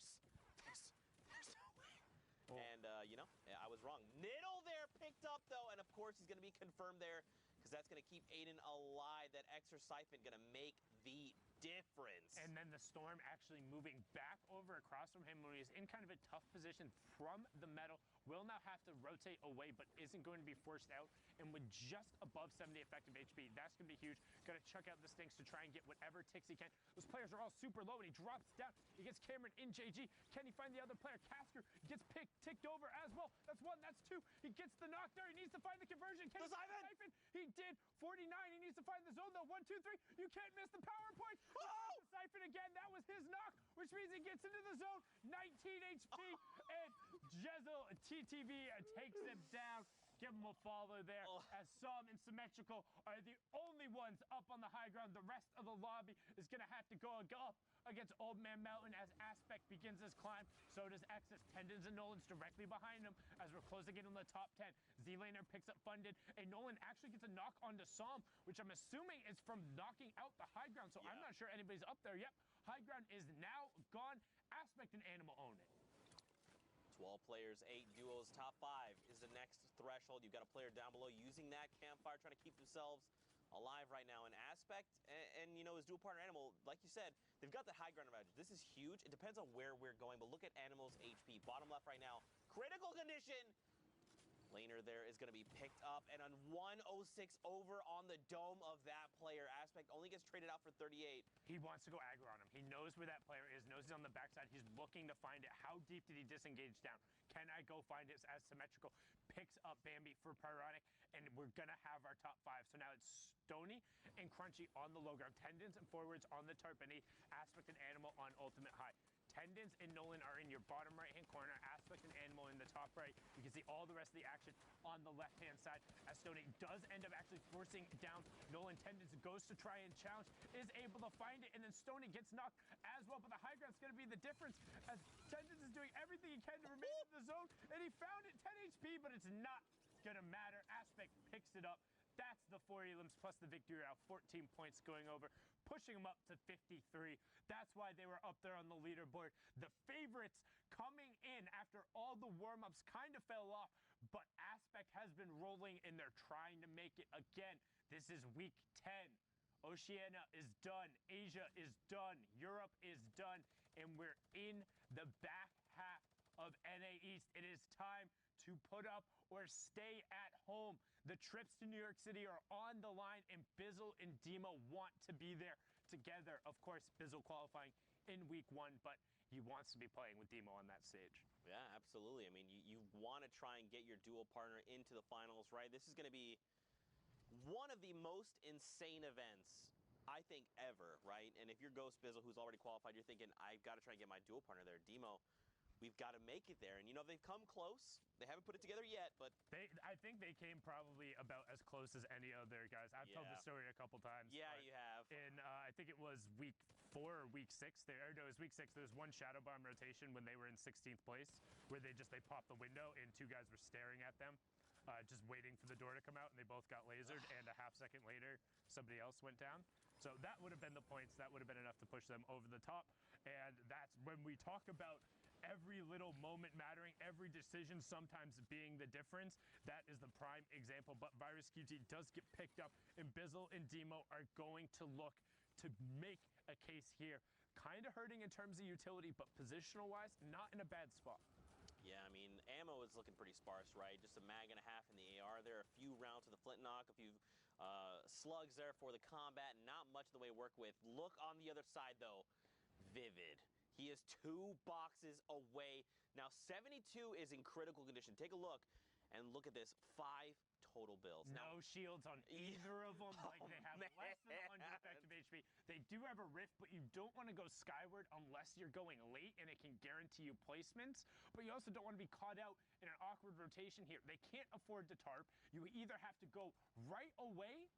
Oh. And, you know, I was wrong. Niddle there picked up, though, and of course he's going to be confirmed there because that's going to keep Aiden alive. That extra siphon going to make the difference. And then the storm actually moving back over across from him when he's in kind of a tough position from the metal. Will now have to rotate away, but isn't going to be forced out. And with just above 70 effective HP, that's going to be huge. Got to chuck out the stinks to try and get whatever ticks he can. Those players are all super low, and he drops down. He gets Cameron in JG. Can he find the other player? Casker gets ticked over as well. That's one, that's two. He gets the knock there. He needs to find the conversion. Can he find the siphon? He did. 49. He needs to find the zone, though. 1, 2, 3. You can't miss the power point. Oh! The siphon again. That was his knock, which means he gets into the zone. 19 HP. And Jezel TTV takes him down. Give him a follow there, as Som and Symmetrical are the only ones up on the high ground. The rest of the lobby is going to have to go up against Old Man Mountain as Aspect begins his climb. So does Exis. Tendons and Nolan's directly behind him as we're closing in on the top 10. Z-Laner picks up Funded, and Nolan actually gets a knock onto Som, which I'm assuming is from knocking out the high ground. So I'm not sure anybody's up there. Yep, high ground is now gone. Aspect and Animal own it. 12 players, 8 duos, top 5 is the next threshold. You've got a player down below using that campfire, trying to keep themselves alive right now in Aspect. And you know, his dual partner Animal, like you said, they've got the high ground advantage. This is huge. It depends on where we're going, but look at Animal's HP. Bottom left right now, critical condition. Laner there is going to be picked up, and on 106 over on the dome of that player. Aspect only gets traded out for 38. He wants to go aggro on him. He knows where that player is, knows he's on the backside. He's looking to find it. How deep did he disengage down? Can I go find it as Symmetrical picks up Bambi for Pyronic? And we're we're going to have our top 5. So now it's Stony and Crunchy on the low ground. Tendons and forwards on the tarp beneath. Aspect and Animal on ultimate high. Tendons and Nolan are in your bottom right-hand corner. Aspect and Animal in the top right. You can see all the rest of the action on the left-hand side as Stony does end up actually forcing down Nolan. Tendons goes to try and challenge, is able to find it, and then Stony gets knocked as well. But the high ground's going to be the difference as Tendons is doing everything he can to remain in the zone, and he found it 10 HP, but it's not going to matter. Aspect picks it up. That's the 4 elims plus the victory route. 14 points going over, pushing them up to 53. That's why they were up there on the leaderboard. The favorites coming in after all the warm-ups kind of fell off, but Aspect has been rolling, and they're trying to make it again. This is week 10. Oceania is done. Asia is done. Europe is done. And we're in the back half of NA East. It is time to put up or stay at home. The trips to New York City are on the line, and Bizzle and Demo want to be there together. Of course, Bizzle qualifying in week 1, but he wants to be playing with Demo on that stage. Yeah, absolutely. I mean, you want to try and get your dual partner into the finals, right? This is going to be one of the most insane events, I think, ever, right? And if you're Ghost Bizzle, who's already qualified, you're thinking, I've got to try and get my dual partner there. Demo, we've got to make it there. And, you know, they've come close. They haven't put it together yet, but... I think they came probably about as close as any other guys. I've told this story a couple times. Yeah, you have. In, I think it was week 4 or week 6. No, it was week 6. There was one Shadow Bomb rotation when they were in 16th place, where they popped the window and 2 guys were staring at them, just waiting for the door to come out, and they both got lasered, and a half second later, somebody else went down. So that would have been the points. That would have been enough to push them over the top. And that's when we talk about every little moment mattering, every decision sometimes being the difference. That is the prime example. But Virus QT does get picked up, and Bizzle and Demo are going to look to make a case here. Kind of hurting in terms of utility, but positional-wise, not in a bad spot. Yeah, I mean, ammo is looking pretty sparse, right? Just a mag and a half in the AR there, a few rounds with the flint knock, a few slugs there for the combat, not much the way to work with. Look on the other side, though. Vivid. He is 2 boxes away. Now, 72 is in critical condition. Take a look, and look at this. 5 total builds. No shields on either of them. Like, they have less than 100 effective HP. They do have a rift, but you don't want to go skyward unless you're going late, and it can guarantee you placements. But you also don't want to be caught out in an awkward rotation here. They can't afford to tarp. You either have to go right away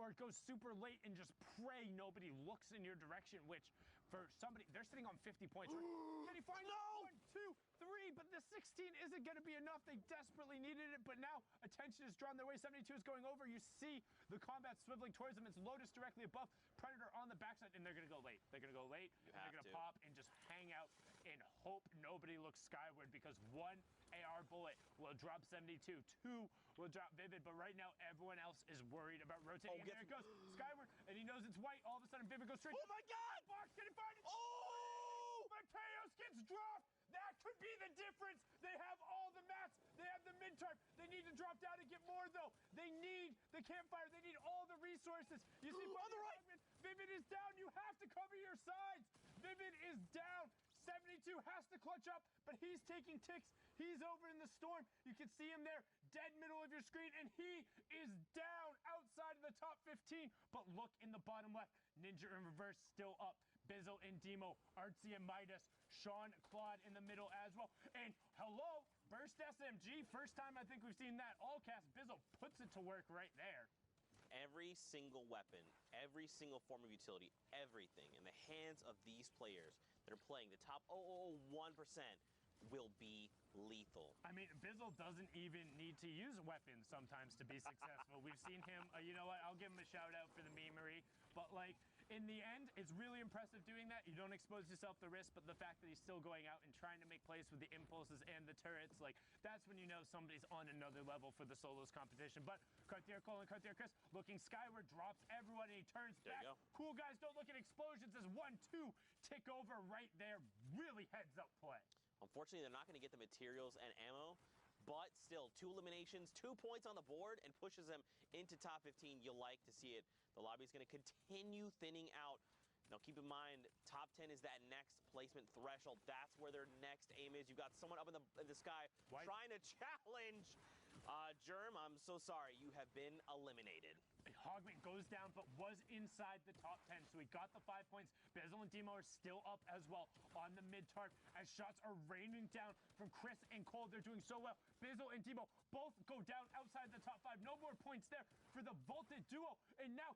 or go super late and just pray nobody looks in your direction, which for somebody, they're sitting on 50 points. Can he find 1, 2, 3, but the 16 isn't going to be enough. They desperately needed it, but now attention is drawn their way. 72 is going over. You see the combat swiveling towards them. It's Lotus directly above, Predator on the backside, and they're going to go late. They're going to go late, and they're going to pop and just hang out and hope nobody looks skyward, because 1 AR bullet will drop 72, 2 will drop Vivid, but right now everyone else is worried about rotating. And there it goes, skyward, and he knows it's white. All of a sudden, Vivid goes straight. Oh my God! Box, can he find it? Oh! Mateos gets dropped. That could be the difference. They have all the mats. They have the mid-tarp. They need to drop down and get more, though. They need the campfire. They need all the resources. You see, on the right, Vivid is down. You have to cover your sides. Vivid is down. 72 has to clutch up, but he's taking ticks. He's over in the storm. You can see him there, dead middle of your screen, and he is down outside of the top 15. But look in the bottom left. Ninja in reverse still up. Bizzle and Demo, Artsy and Midas, Sean, Claude in the middle as well. And hello, Burst SMG. First time I think we've seen that. All cast. Bizzle puts it to work right there. Every single weapon, every single form of utility, everything in the hands of these players that are playing the top 0.001% will be lethal. I mean, Bizzle doesn't even need to use weapons sometimes to be successful. We've seen him, you know what, I'll give him a shout out for the memery, but like, in the end, it's really impressive doing that. You don't expose yourself to risk, but the fact that he's still going out and trying to make plays with the impulses and the turrets, like, that's when you know somebody's on another level for the solos competition. But Cartier Cole and Cartier Chris looking skyward, drops everyone, and he turns back. Cool guys don't look at explosions as 1-2 tick over right there. Really heads up play. Unfortunately, they're not going to get the materials and ammo, but still, 2 eliminations, 2 points on the board, and pushes them into top 15. You like to see it. The lobby is going to continue thinning out. Now, keep in mind, top 10 is that next placement threshold. That's where their next aim is. You've got someone up in the sky trying to challenge Germ, I'm so sorry. You have been eliminated. Hogman goes down, but was inside the top 10, so he got the 5 points. Bizzle and Demo are still up as well on the mid-tarp as shots are raining down from Chris and Cole. They're doing so well. Bizzle and Demo both go down outside the top 5. No more points there for the vaulted duo. And now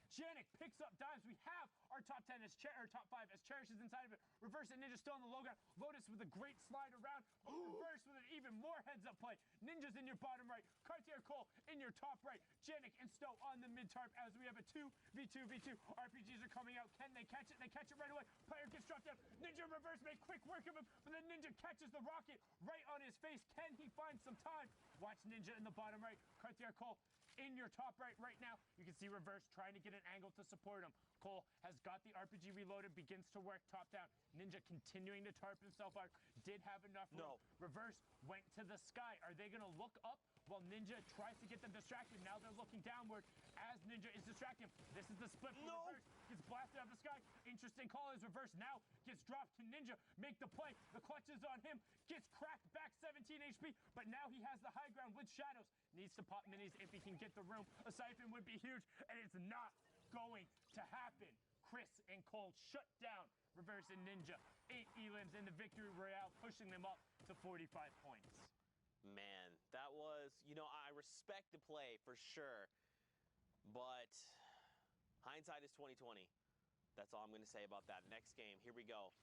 Janik picks up dimes. We have our top 10 as top 5 as Cherish is inside of it. Reverse and Ninja still on the low ground. Lotus with a great slide around. Reverse with an even more heads-up play. Ninja's in your bottom right. Cartier Cole in your top right. Janik and Stowe on the mid-tarp as we have a 2v2v2. RPGs are coming out. Can they catch it? They catch it right away. Player gets dropped down. Ninja reverse made quick work of him, but then Ninja catches the rocket right on his face. Can he find some time? Watch Ninja in the bottom right. Cartier Cole in your top right now. You can see Reverse trying to get an angle to support him. Cole has got the RPG reloaded, begins to work top down. Ninja continuing to tarp himself out. Did have enough room. Reverse went to the sky. Are they going to look up while Ninja tries to get them distracted? Now they're looking downward as Ninja is distracting. This is the split from Reverse. Gets blasted out of the sky. Interesting call as Reverse now gets dropped to Ninja. Make the play. The clutch is on him. Gets cracked back 17 HP, but now he has the high ground with Shadows. Needs to pop minis if he can get the room. A siphon would be huge, and it's not going to happen. Chris and Cole shut down Reverse and Ninja. 8 elims in the victory royale, pushing them up to 45 points. Man, that was, I respect the play for sure, but hindsight is 2020. That's all I'm going to say about that. Next game, here we go.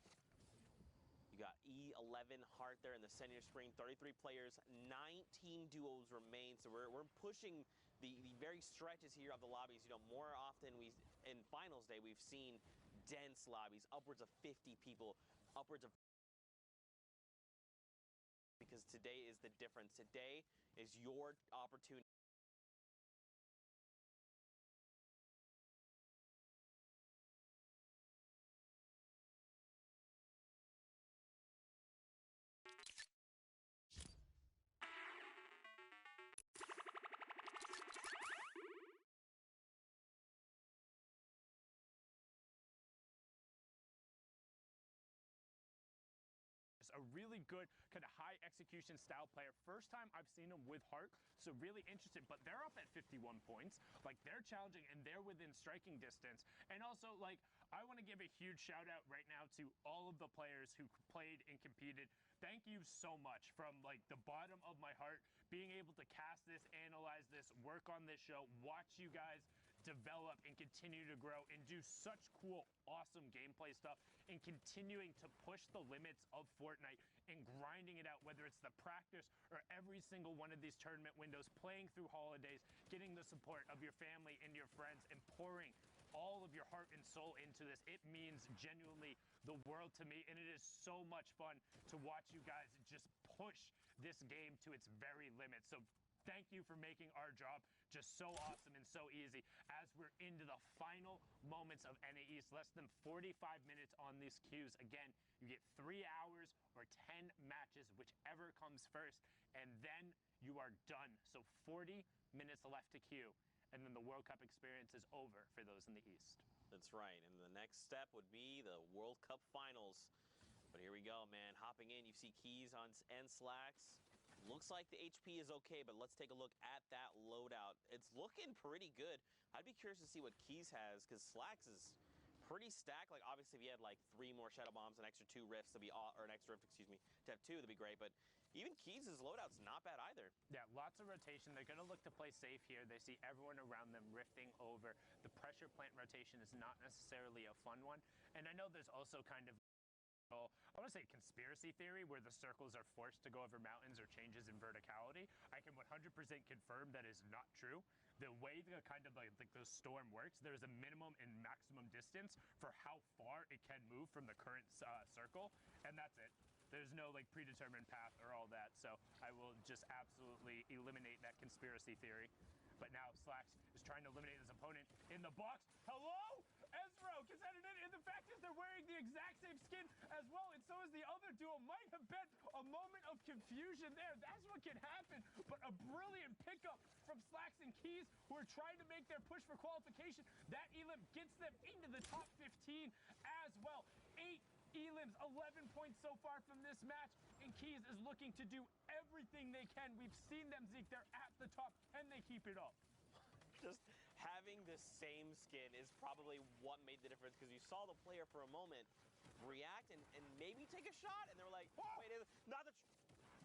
You got E11 Heart there in the center screen, 33 players, 19 duos remain. So we're pushing the very stretches here of the lobbies. More often in finals day, we've seen dense lobbies, upwards of 50 people, upwards of, because today is the difference. Today is your opportunity. A really good kind of high execution style player. First time I've seen him with Heart, so really interested. But they're up at 51 points. Like, they're challenging and they're within striking distance. And also, like, I want to give a huge shout out right now to all of the players who played and competed. Thank you so much from like the bottom of my heart, being able to cast this, analyze this, work on this show, watch you guys develop and continue to grow and do such cool, awesome gameplay stuff and continuing to push the limits of Fortnite and grinding it out, whether it's the practice or every single one of these tournament windows, playing through holidays, getting the support of your family and your friends and pouring all of your heart and soul into this. It means genuinely the world to me, and it is so much fun to watch you guys just push this game to its very limit. So thank you for making our job just so awesome and so easy as we're into the final moments of NA East. Less than 45 minutes on these queues. Again, you get 3 hours or 10 matches, whichever comes first, and then you are done. So 40 minutes left to queue, and then the World Cup experience is over for those in the East. That's right, and the next step would be the World Cup Finals. But here we go, man. Hopping in, you see Keys on and Slacks. Looks like the HP is okay, but let's take a look at that loadout. It's looking pretty good. I'd be curious to see what Keys has, because Slacks is pretty stacked. Like, obviously, if you had like 3 more Shadow Bombs, an extra 2 rifts, to be or an extra rift, excuse me, to have 2, that'd be great. But even Keys' loadout's not bad either. Yeah, lots of rotation. They're going to look to play safe here. They see everyone around them rifting over. The pressure plant rotation is not necessarily a fun one. And I know there's also kind of, I want to say conspiracy theory, where the circles are forced to go over mountains or changes in verticality. I can 100% confirm that is not true. The way the kind of like the storm works, there's a minimum and maximum distance for how far it can move from the current circle, and that's it. There's no like predetermined path or all that, so I will just absolutely eliminate that conspiracy theory. But now Slacks is trying to eliminate his opponent in the box. Hello? Ezro gets headed in, and the fact is they're wearing the exact same skin as well, and so is the other duo. Might have been a moment of confusion there. That's what can happen, but a brilliant pickup from Slacks and Keys, who are trying to make their push for qualification. That elim gets them into the top 15 as well. 8 Elims 11 points so far from this match, and Keys is looking to do everything they can. We've seen them, Zeke. They're at the top. Can they keep it up? Just having the same skin is probably what made the difference, because you saw the player for a moment react and maybe take a shot, and they were like, wait, not the...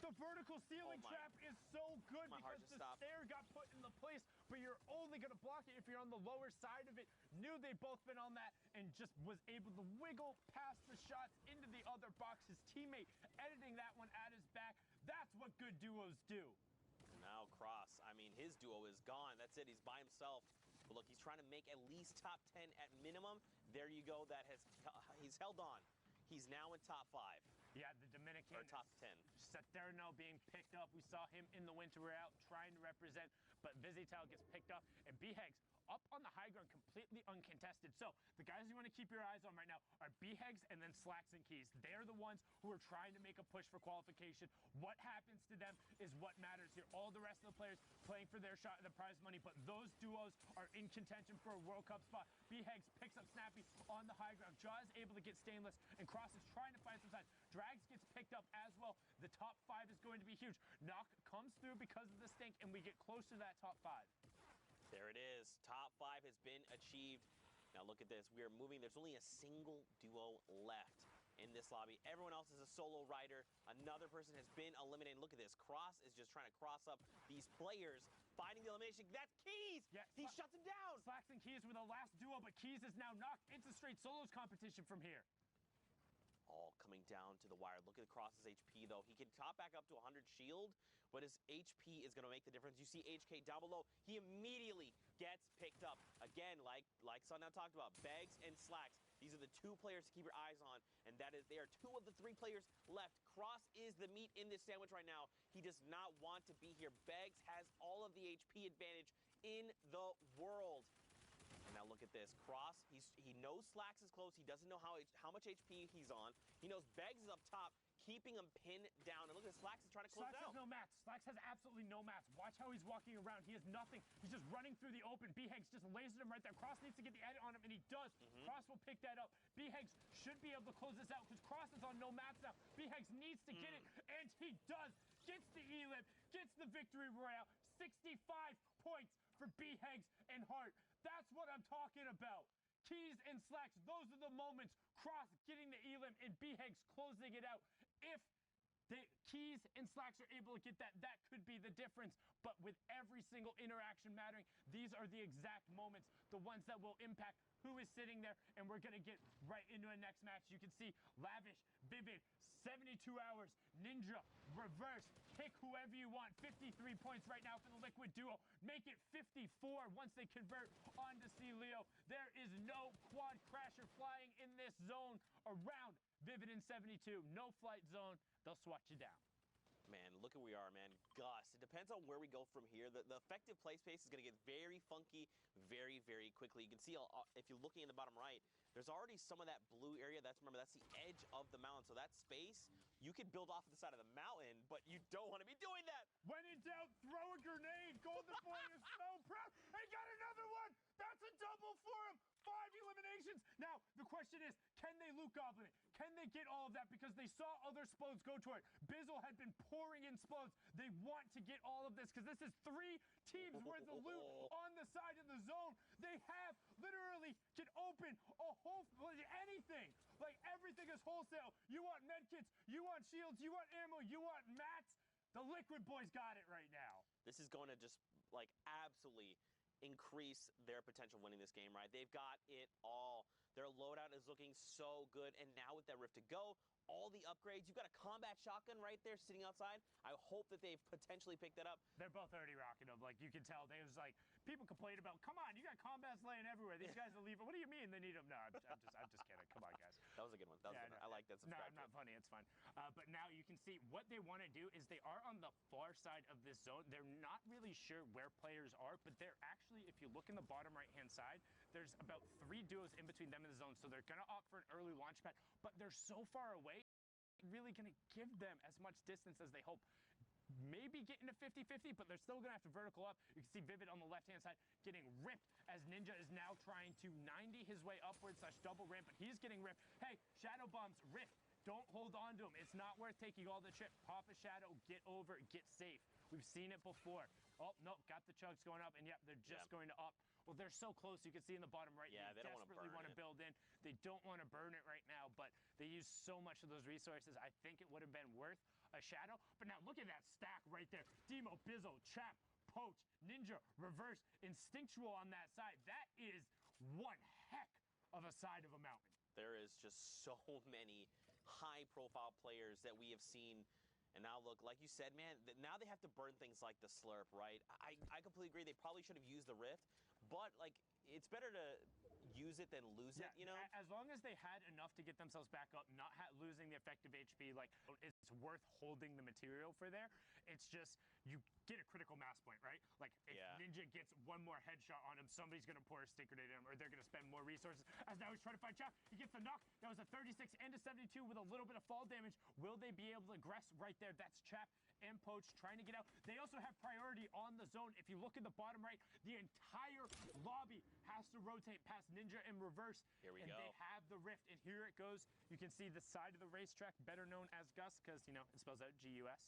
The vertical ceiling trap is so good because the stair got put in the place, but you're only going to block it if you're on the lower side of it. Knew they'd both been on that and just was able to wiggle past the shots into the other box. His teammate editing that one at his back. That's what good duos do. Now Cross, I mean, his duo is gone. That's it. He's by himself. But look, he's trying to make at least top 10 at minimum. There you go. He's held on. He's now in top 5. Yeah, the Dominican. Or top 10. Saturno being picked up. We saw him in the winter out trying to represent, but Vizital gets picked up, and B-Hegs up on the high ground, completely uncontested. So the guys you want to keep your eyes on right now are B-Hegs and then Slacks and Keys. They're the ones who are trying to make a push for qualification. What happens to them is what matters here. All the rest of the players playing for their shot at the prize money, but those duos are in contention for a World Cup spot. B-Hegs picks up Snappy on the high ground. Jaw is able to get Stainless, and Cross is trying to find some sides. Drags gets picked up as well. The top 5 is going to be huge. Knock comes through because of the stink, and we get close to that top 5. There it is. Top 5 has been achieved. Now look at this. We are moving. There's only a single duo left in this lobby. Everyone else is a solo rider. Another person has been eliminated. Look at this. Cross is just trying to cross up these players, finding the elimination. That's Keys! Yeah, he shuts him down! Slacks and Keys were the last duo, but Keys is now knocked into straight solos competition from here. All coming down to the wire. Look at Cross's HP, though. He can top back up to 100 shield, but his HP is going to make the difference. You see HK down below. He immediately gets picked up. Again, like Sundown talked about, Bags and Slacks. These are the 2 players to keep your eyes on, and that is, they are 2 of the 3 players left. Cross is the meat in this sandwich right now. He does not want to be here. Bags has all of the HP advantage in the world. And now look at this. Cross, he knows Slacks is close. He doesn't know how much HP he's on. He knows Bags is up top, keeping him pinned down. And look at Slacks is trying to close Slacks out. has no mats. Slacks has absolutely no mats. Watch how he's walking around. He has nothing. He's just running through the open. B-Hegs just lasered him right there. Cross needs to get the edit on him, and he does. Cross will pick that up. B-Hegs should be able to close this out because Cross is on no mats now. B-Hegs needs to get it, and he does. Gets the elim, gets the victory royale. 65 points for B-Hegs and Hart. That's what I'm talking about. Keys and Slacks, those are the moments. Cross getting the elim and B-Hegs closing it out. If the Keys and Slacks are able to get that, that could be the difference. But with every single interaction mattering, these are the exact moments, the ones that will impact who is sitting there. And we're going to get right into a next match. You can see Lavish, Vivid, 72 hours, Ninja, Reverse, pick whoever you want. 53 points right now for the Liquid duo. Make it 54 once they convert onto C-Leo. There is no quad crasher flying in this zone around Vivid in 72. No flight zone. They'll swat you down. Man, look where we are, man. Gus, it depends on where we go from here. The effective play space is going to get very funky very, very quickly. You can see, if you're looking in the bottom right, there's already some of that blue area. Remember, that's the edge of the mountain. So that space, you can build off of the side of the mountain, but you don't want to be doing that. When in doubt, throw a grenade. Golden Boy is so proud. He got another one. That's a double for him. 5 eliminations. Now, the question is, can they loot goblin it? Can they get all of that? Because they saw other Splodes go to it. Bizzle had been pouring in Splodes. They want to get all of this because this is 3 teams worth of loot on the side of the zone. They have literally can open a whole anything. Like everything is wholesale. You want medkits, you want shields, you want ammo, you want mats. The Liquid Boys got it right now. This is going to just like absolutely increase their potential winning this game, right? They've got it all. Their loadout is looking so good, and now with that Rift to go, all the upgrades, you've got a combat shotgun right there sitting outside. I hope that they've potentially picked that up. They're both already rocking them. Like, you can tell. They was like, people complain about, come on, you got combats laying everywhere. These guys will leave it. What do you mean they need them? No, I'm just kidding. Come on, guys. That was a good one. That was good. I like that. No, I'm not funny. It's fun. But now you can see what they want to do is they are on the far side of this zone. They're not really sure where players are, but they're actually, if you look in the bottom right-hand side, there's about 3 duos in between them and the zone. So they're going to opt for an early launch pad, but they're so far away, really going to give them as much distance as they hope. maybe getting to 50-50, but they're still going to have to vertical up. You can see Vivid on the left-hand side getting ripped as Ninja is now trying to 90 his way upwards / double ramp, but he's getting ripped. Hey, Shadow Bombs, rift. Don't hold on to him. It's not worth taking all the chip. Pop a shadow, get over, get safe. We've seen it before. Oh, no, got the chugs going up, and yep, they're just going to up. Well, they're so close. You can see in the bottom right. Yeah, they don't desperately want to build in. They don't want to burn it right now, but they use so much of those resources. I think it would have been worth a shadow. But now look at that stack right there. Demo, Bizzle, Chap, Poach, Ninja, Reverse, Instinctual on that side. That is one heck of a side of a mountain. There is just so many high-profile players that we have seen. And now look, like you said, man, now they have to burn things like the Slurp, right? I completely agree. They probably should have used the Rift, but like it's better to use it than lose it, you know? As long as they had enough to get themselves back up, not losing the effective HP, like it's worth holding the material for there. It's just you get a critical mass point, right? Like if Ninja gets one more headshot on him, somebody's gonna pour a sticker at him, or they're gonna spend more resources. As now he's trying to find Chap, he gets the knock. That was a 36 and a 72 with a little bit of fall damage. Will they be able to aggress right there? That's Chap and Poach trying to get out. They also have priority on the zone. If you look in the bottom right, the entire lobby has to rotate past Ninja and Reverse. Here we and go. They have the rift, and here it goes. You can see the side of the racetrack, better known as Gus, because, you know, it spells out G-U-S.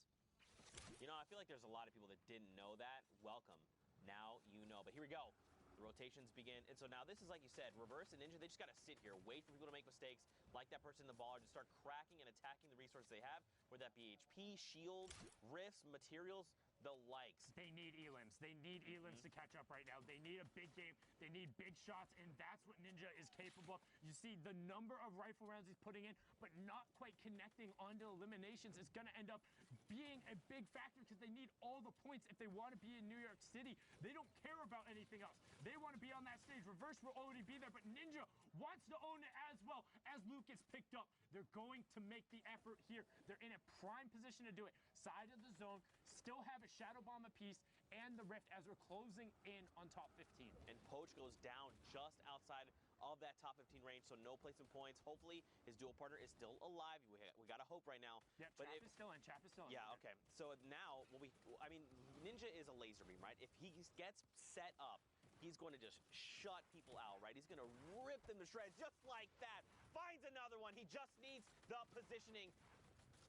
You know, I feel like there's a lot of people that didn't know that. Welcome. Now you know. But here we go. The rotations begin. And so now this is, like you said, Reverse and Ninja, they just got to sit here, wait for people to make mistakes, like that person in the ball, to start cracking and attacking the resources they have, whether that be HP, shield, rifts, materials, the likes. They need elims. They need elims to catch up right now. They need a big game. They need big shots, and that's what Ninja is capable of. You see the number of rifle rounds he's putting in, but not quite connecting onto eliminations is going to end up being a big factor because they need all the points if they want to be in New York City. They don't care about anything else. They want to be on that stage. Reverse will already be there, but Ninja wants to own it as well as Luke gets picked up. They're going to make the effort here. They're in a prime position to do it. Side of the zone, still have a Shadow Bomb apiece and the Rift as we're closing in on top 15. And Poach goes down just outside of that top 15 range, so no placement points. Hopefully his dual partner is still alive. We got to hope right now. Yeah, but Chap is still in. Chap is still in. Yeah, okay. So now, I mean, Ninja is a laser beam, right? If he gets set up, he's going to just shut people out, right? He's going to rip them to shreds just like that. Finds another one. He just needs the positioning.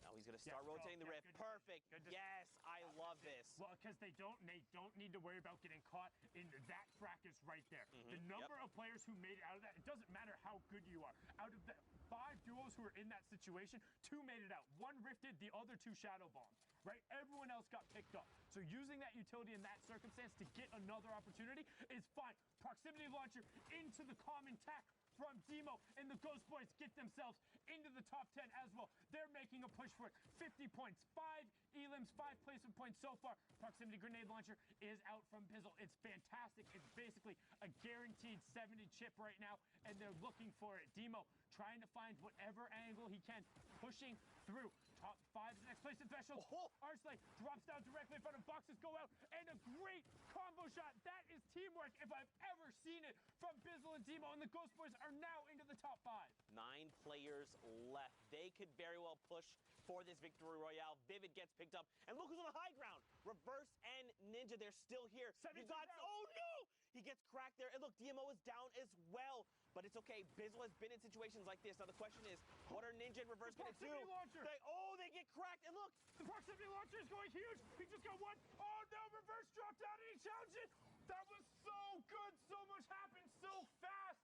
Now he's going to start rotating the Rift. Perfect. Yes, I love this. Well, because they don't need to worry about getting caught in that fracas right there. The number of players who made it out of that, it doesn't matter how good you are. Out of the 5 duos who were in that situation, 2 made it out. 1 rifted, the other 2 shadow bombed, right? Everyone else got picked up. So using that utility in that circumstance to get another opportunity is fine. Proximity launcher into the common tack from Demo, and the Ghost Boys get themselves into the top 10 as well. They're making a push for it. 50 points, 5 elims, 5 placement points so far. Proximity grenade launcher is out from Bizzle. It's fantastic. It's basically a guaranteed 70 chip right now, and they're looking for it. Demo trying to find whatever angle he can, pushing through. Top 5 is the next place in threshold. Arsley drops down directly in front of boxes, go out, and a great combo shot. That is teamwork if I've ever seen it from Bizzle and Demo, and the Ghost Boys are now into the top 5. 9 players left. They could very well push for this victory royale. Vivid gets picked up, and look who's on the high ground. Reverse and Ninja, they're still here. You got, oh no! He gets cracked there, and look, DMO is down as well. But it's okay. Bizzle has been in situations like this. Now the question is, what are Ninja and Reverse going to do? They get cracked, and look, the proximity launcher is going huge. He just got one. Oh no! Reverse dropped down and he challenged it. That was so good. So much happened so fast.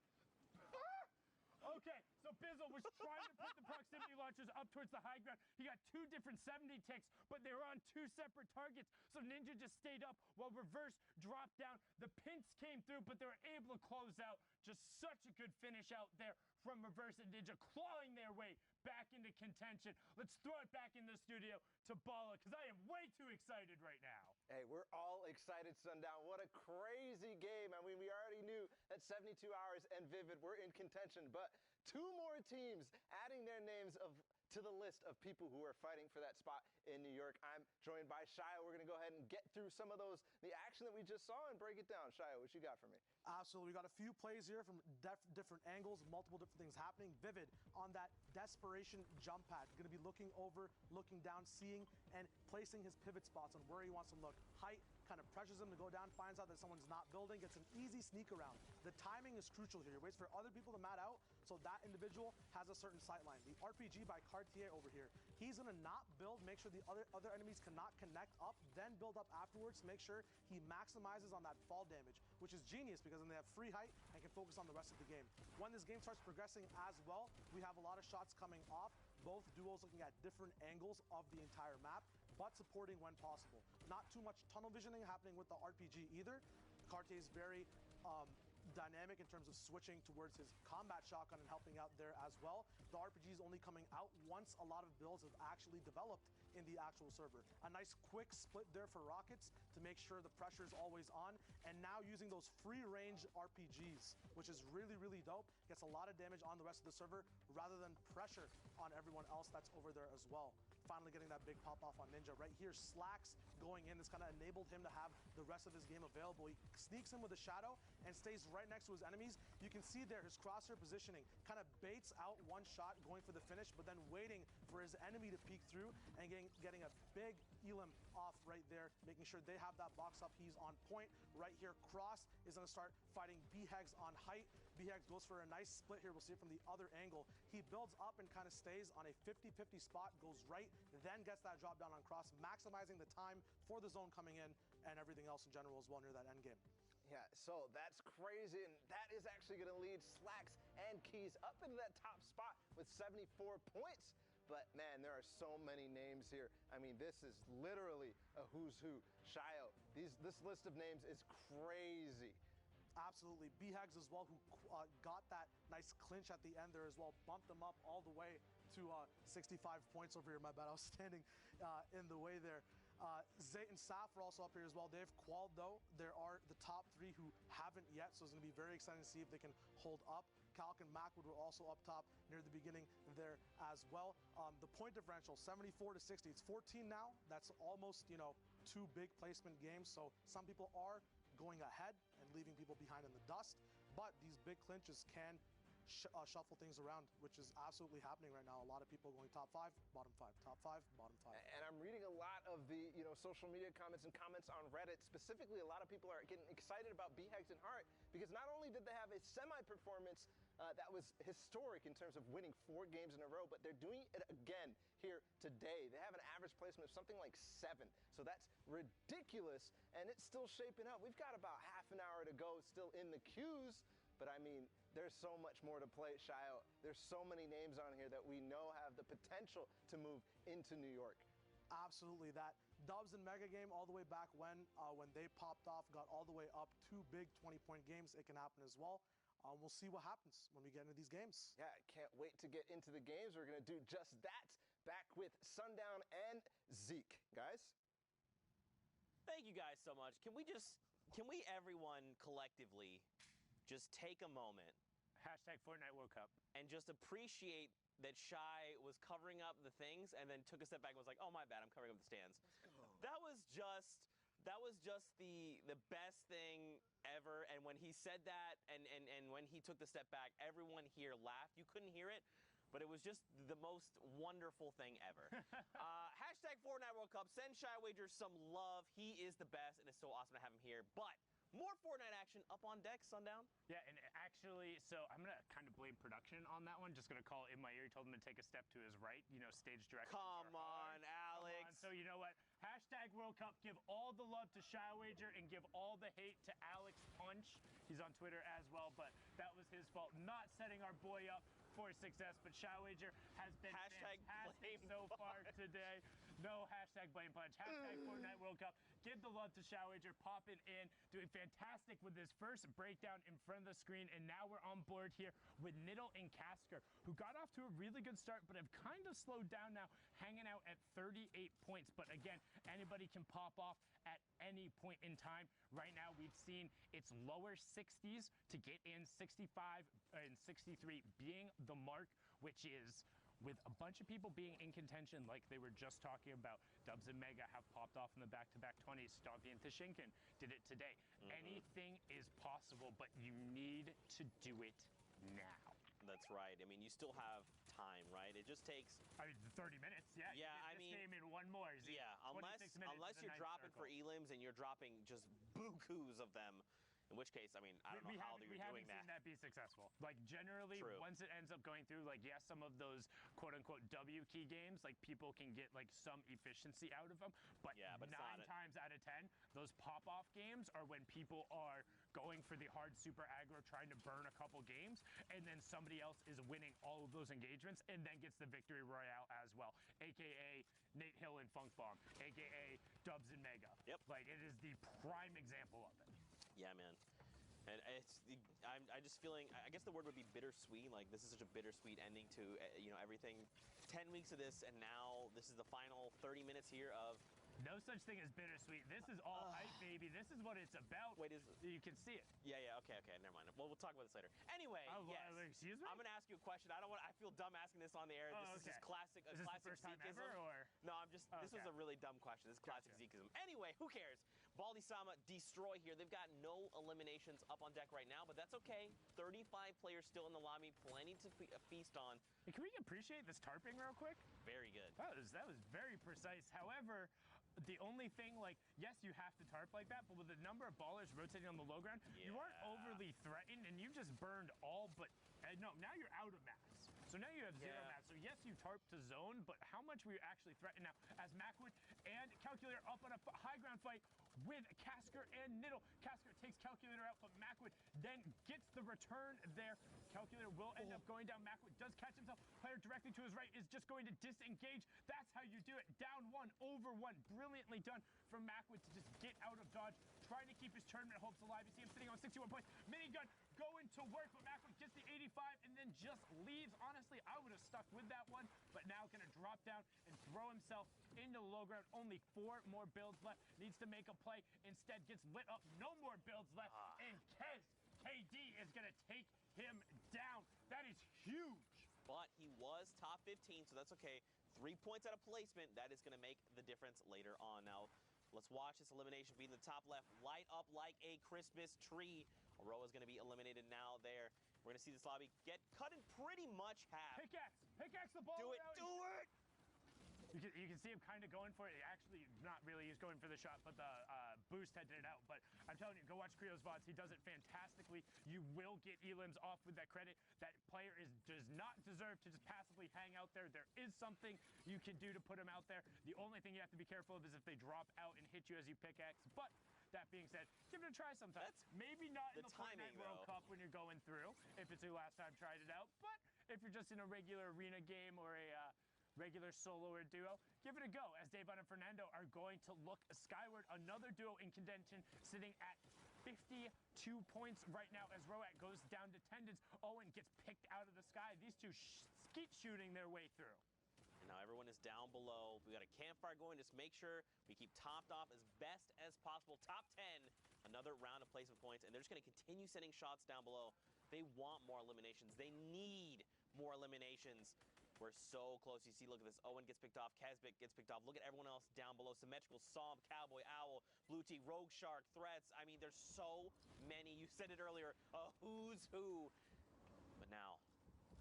Okay, so Bizzle was trying to put the proximity launchers up towards the high ground. He got 2 different 70 ticks, but they were on 2 separate targets. So Ninja just stayed up while Reverse dropped down. The pints came through, but they were able to close out. Just such a good finish out there from Reverse and Ninja, clawing their way back into contention. Let's throw it back in the studio to Bala, because I am way too excited right now. Hey, we're all excited, Sundown. What a crazy game. I mean, we already knew that 72 Hours and Vivid were in contention, but 2 more teams adding their names of to the list of people who are fighting for that spot in New York. I'm joined by Shia. We're going to go ahead and get through some of the action that we just saw and break it down. Shia, what you got for me? Absolutely. We got a few plays here from different angles, multiple different things happening. Vivid on that desperation jump pad. Going to be looking over, looking down, seeing and placing his pivot spots on where he wants to look. Height kind of pressures him to go down, finds out that someone's not building, gets an easy sneak around. The timing is crucial here. He waits for other people to mat out so that individual has a certain sight line. The RPG by Cartier over here. He's going to not build, make sure the other enemies cannot connect up, then build up afterwards to make sure he maximizes on that fall damage, which is genius because then they have free height and can focus on the rest of the game. When this game starts progressing as well, we have a lot of shots coming off, both duos looking at different angles of the entire map, but supporting when possible. Not too much tunnel visioning happening with the RPG either. Cartier is very dynamic in terms of switching towards his combat shotgun and helping out there as well. The RPG is only coming out once a lot of builds have actually developed in the actual server. A nice quick split there for Rockets to make sure the pressure is always on, and now using those free range RPGs, which is really, really dope. Gets a lot of damage on the rest of the server rather than pressure on everyone else that's over there as well. Finally getting that big pop off on Ninja right here. Slacks going in. This kind of enabled him to have the rest of his game available. He sneaks in with a shadow and stays right next to his enemies. You can see there his crosshair positioning kind of baits out one shot going for the finish, but then waiting for his enemy to peek through and getting a big elim off right there, making sure they have that box up. He's on point right here. Cross is going to start fighting B-Hegs on height. B-Hegs goes for a nice split here. We'll see it from the other angle. He builds up and kind of stays on a 50-50 spot, goes right, then gets that drop down on cross, maximizing the time for the zone coming in and everything else in general as well near that end game. Yeah, so that's crazy, and that is actually going to lead Slacks and Keys up into that top spot with 74 points. But man, there are so many names here. I mean, this is literally a who's who. Shio, this list of names is crazy. Absolutely. B-Hags as well, who got that nice clinch at the end there as well, bumped them up all the way to 65 points over here. My bad, I was standing in the way there. Zayt and Saf are also up here as well. They've qualled though. There are the top three who haven't yet, so it's going to be very exciting to see if they can hold up. Calc and Macwood were also up top near the beginning there as well. The point differential, 74 to 60. It's 14 now. That's almost, two big placement games. So some people are going ahead and leaving people behind in the dust. But these big clinches can shuffle things around, which is absolutely happening right now. A lot of people going top 5, bottom 5, top 5, bottom 5. And I'm reading a lot of the social media comments and comments on Reddit. Specifically, a lot of people are getting excited about B-Hags and Heart because not only did they have a semi-performance that was historic in terms of winning 4 games in a row, but they're doing it again here today. They have an average placement of something like 7. So that's ridiculous, and it's still shaping up. We've got about half an hour to go still in the queues, but I mean, there's so much more to play at Shio. There's so many names on here that we know have the potential to move into New York. Absolutely. That Dubs and Mega game all the way back when they popped off, got all the way up 2 big 20-point games. It can happen as well. We'll see what happens when we get into these games. Yeah, I can't wait to get into the games. We're going to do just that. Back with Sundown and Zeke. Guys? Thank you guys so much. Can we everyone collectively just take a moment. Hashtag Fortnite Worldcup. And just appreciate that Shy was covering up the things and then took a step back and was like, oh, my bad, I'm covering up the stands. That was just the best thing ever. And when he said that and when he took the step back, everyone here laughed. You couldn't hear it, but it was just the most wonderful thing ever. Hashtag Fortnite Worldcup. Send Shy Wager some love. He is the best, and it's so awesome to have him here. But more Fortnite action up on deck, Sundown. Yeah, and actually, so I'm going to kind of blame production on that one. Just going to call in my ear. He told him to take a step to his right. Stage direction. Come on, Alex. So you know what? Hashtag World Cup. Give all the love to Shy Wager and give all the hate to Alex Punch. He's on Twitter as well, but that was his fault. Not setting our boy up for success, but Shy Wager has been fantastic so far today. No hashtag blame punch. Hashtag Fortnite World Cup. Give the love to Shy Wager, popping in, doing fantastic with his first breakdown in front of the screen, and now we're on board here with Niddle and Casker, who got off to a really good start, but have kind of slowed down now, hanging out at 38 points. But again, anybody can pop off at any point in time. Right now, we've seen its lower 60s to get in 65 and 63 being the mark, which is with a bunch of people being in contention, like they were just talking about, Dubs and Mega have popped off in the back-to-back 20s. Stompy and Tashinkin did it today. Anything is possible, but you need to do it now. That's right. I mean, you still have time, right? It just takes... I mean, 30 minutes, yeah. Yeah, I mean... This game in one more. Yeah, unless you're dropping for elims and you're dropping just bukus of them, in which case, I mean, I don't know how you're doing that. We haven't seen that be successful. Like, generally, once it ends up going through, like, yes, some of those quote-unquote W key games, like, people can get, like, some efficiency out of them. But, 9 times out of 10, those pop-off games are when people are going for the hard super aggro, trying to burn a couple games, and then somebody else is winning all of those engagements and then gets the victory royale as well, a.k.a. Nate Hill and Funk Bomb, a.k.a. Dubs and Mega. Yep. Like, it is the prime example of it. Yeah, man. And I'm just feeling, I guess the word would be bittersweet. Like, this is such a bittersweet ending to, you know, everything. 10 weeks of this, and now this is the final 30 minutes here of... No such thing as bittersweet. This is all hype, baby. This is what it's about. Wait, you can see it. Yeah, okay, never mind. Well, we'll talk about this later. Anyway, yes. Excuse me? I'm gonna ask you a question. I feel dumb asking this on the air. This is just classic. Is this the first time Zeekism. ever, or? No, I'm just. This was a really dumb question. This is classic Zeekism. Anyway, who cares? Baldy-sama, Destroy here. They've got no eliminations up on deck right now, but that's okay. 35 players still in the lobby, plenty to feast on. Hey, can we appreciate this tarping real quick? Very good. That was very precise. However, the only thing, like, yes, you have to tarp like that, but with the number of ballers rotating on the low ground, you aren't overly threatened, and you've just burned all but... no, now you're out of mats. So now you have 0 mats. So yes, you tarp to zone, but how much were you actually threatened now? As Macwood and Calculator up on a high ground fight with Casker and Niddle. Casker takes Calculator out, but Macwood then gets the return there. Calculator will end up going down. Macwood does catch himself. Player directly to his right is just going to disengage. That's how you do it. Down 1, over 1. Brilliantly done from Macwood to just get out of dodge, trying to keep his tournament hopes alive. You see him sitting on 61 points. Minigun going to work, but Macwood gets the 85 and then just leaves. Honestly, I would have stuck with that one, but now going to drop down and throw himself into the low ground. Only 4 more builds left. Needs to make a play. Instead, gets lit up. No more builds left. And KD is going to take him down. That is huge. But he was top 15, so that's okay. 3 points out of placement. That is going to make the difference later on. Now, let's watch this elimination be in the top left. Light up like a Christmas tree. Aroa is going to be eliminated now there. We're going to see this lobby get cut in pretty much half. Pickaxe the ball. Do it. You can see him kind of going for it. Actually, not really. He's going for the shot, but the boost headed it out. But I'm telling you, go watch Creo's VODs. He does it fantastically. You will get elims off with that credit. That player does not deserve to just passively hang out there. There is something you can do to put him out there. The only thing you have to be careful of is if they drop out and hit you as you pickaxe. But that being said, give it a try sometime. Maybe not in the Fortnite Worldcup when you're going through, if it's your last time trying it out. But if you're just in a regular arena game or a regular solo or duo, give it a go, as Davon and Fernando are going to look skyward. Another duo in contention, sitting at 52 points right now as Roat goes down to tendons. Owen gets picked out of the sky. These two skeet shooting their way through. And now everyone is down below. We got a campfire going. Just make sure we keep topped off as best as possible. Top 10, another round of placement points, and they're just going to continue sending shots down below. They want more eliminations. They need more eliminations. We're so close. You see, look at this. Owen gets picked off. Kazbek gets picked off. Look at everyone else down below. Symmetrical, Psalm, Cowboy, Owl, Blue Tea, Rogue Shark, Threats. I mean, there's so many. You said it earlier, a who's who. But now,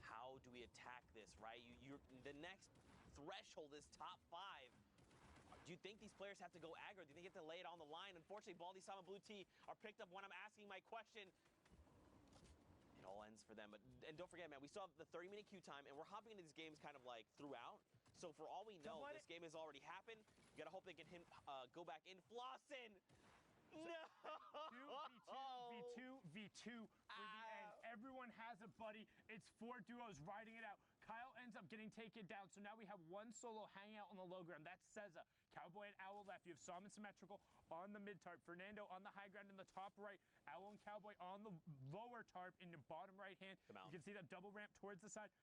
how do we attack this, right? The next threshold is top 5. Do you think these players have to go aggro? Do you think you have to lay it on the line? Unfortunately, Baldy-sama, Blue Tea are picked up when I'm asking my question. It all ends for them. And don't forget, man, we still have the 30-minute queue time, and we're hopping into these games kind of like throughout. So for all we know, this game has already happened. You gotta hope they can go back in. Flossin! No! V2 for the end. Everyone has a buddy. It's 4 duos riding it out. Kyle ends up getting taken down, so now we have 1 solo hanging out on the low ground. That's Ceza. Cowboy and Owl left. You have Psalm and Symmetrical on the mid tarp. Fernando on the high ground in the top right. Owl and Cowboy on the lower tarp in the bottom right hand. You can see that double ramp towards the side.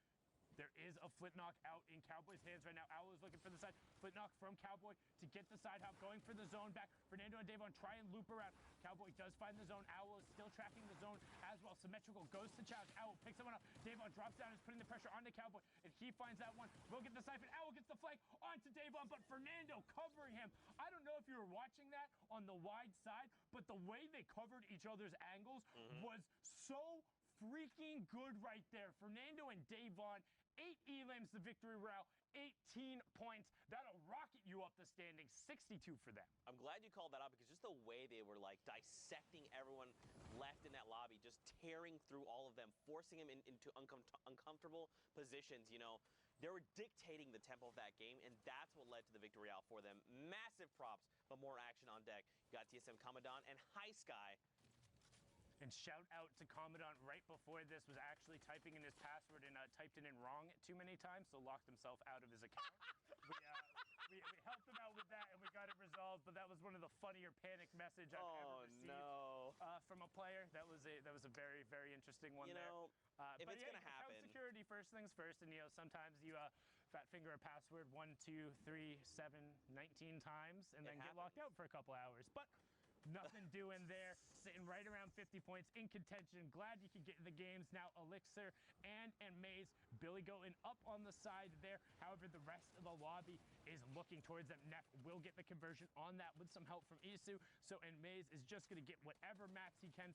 There is a flip knock out in Cowboy's hands right now. Owl is looking for the side. Flip knock from Cowboy to get the side hop, going for the zone back. Fernando and Davon try and loop around. Cowboy does find the zone. Owl is still tracking the zone as well. well. Symmetrical goes to Challenge. Owl picks someone up. Davon drops down, is putting the pressure onto Cowboy, and he finds that one. Will get the siphon. Owl gets the flank onto Davon, but Fernando covering him. I don't know if you were watching that on the wide side, but the way they covered each other's angles was so freaking good right there. Fernando and Davon, 8 elims the victory route, 18 points. That'll rocket you up the standings. 62 for them. I'm glad you called that out because just the way they were like dissecting everyone left in that lobby, just tearing through all of them, forcing them into uncomfortable positions, you know, they were dictating the tempo of that game, and that's what led to the victory out for them. Massive props, but more action on deck. You got TSM Commandant and High Sky. And shout out to Commandant right before this was actually typing in his password and typed it in wrong too many times, so locked himself out of his account. we helped him out with that and we got it resolved, but that was one of the funnier panic message I've ever received from a player. That was a very, very interesting one there. If but it's gonna happen, account security first things first, and sometimes you fat finger a password 1, 2, 3, 7, 19 times, and then get locked out for a couple hours. But nothing doing there, sitting right around 50 points in contention. Glad you could get in the games now. Elixir and Maze, Billy going up on the side there. However, the rest of the lobby is looking towards them. Neff will get the conversion on that with some help from Isu. So, and Maze is just going to get whatever mats he can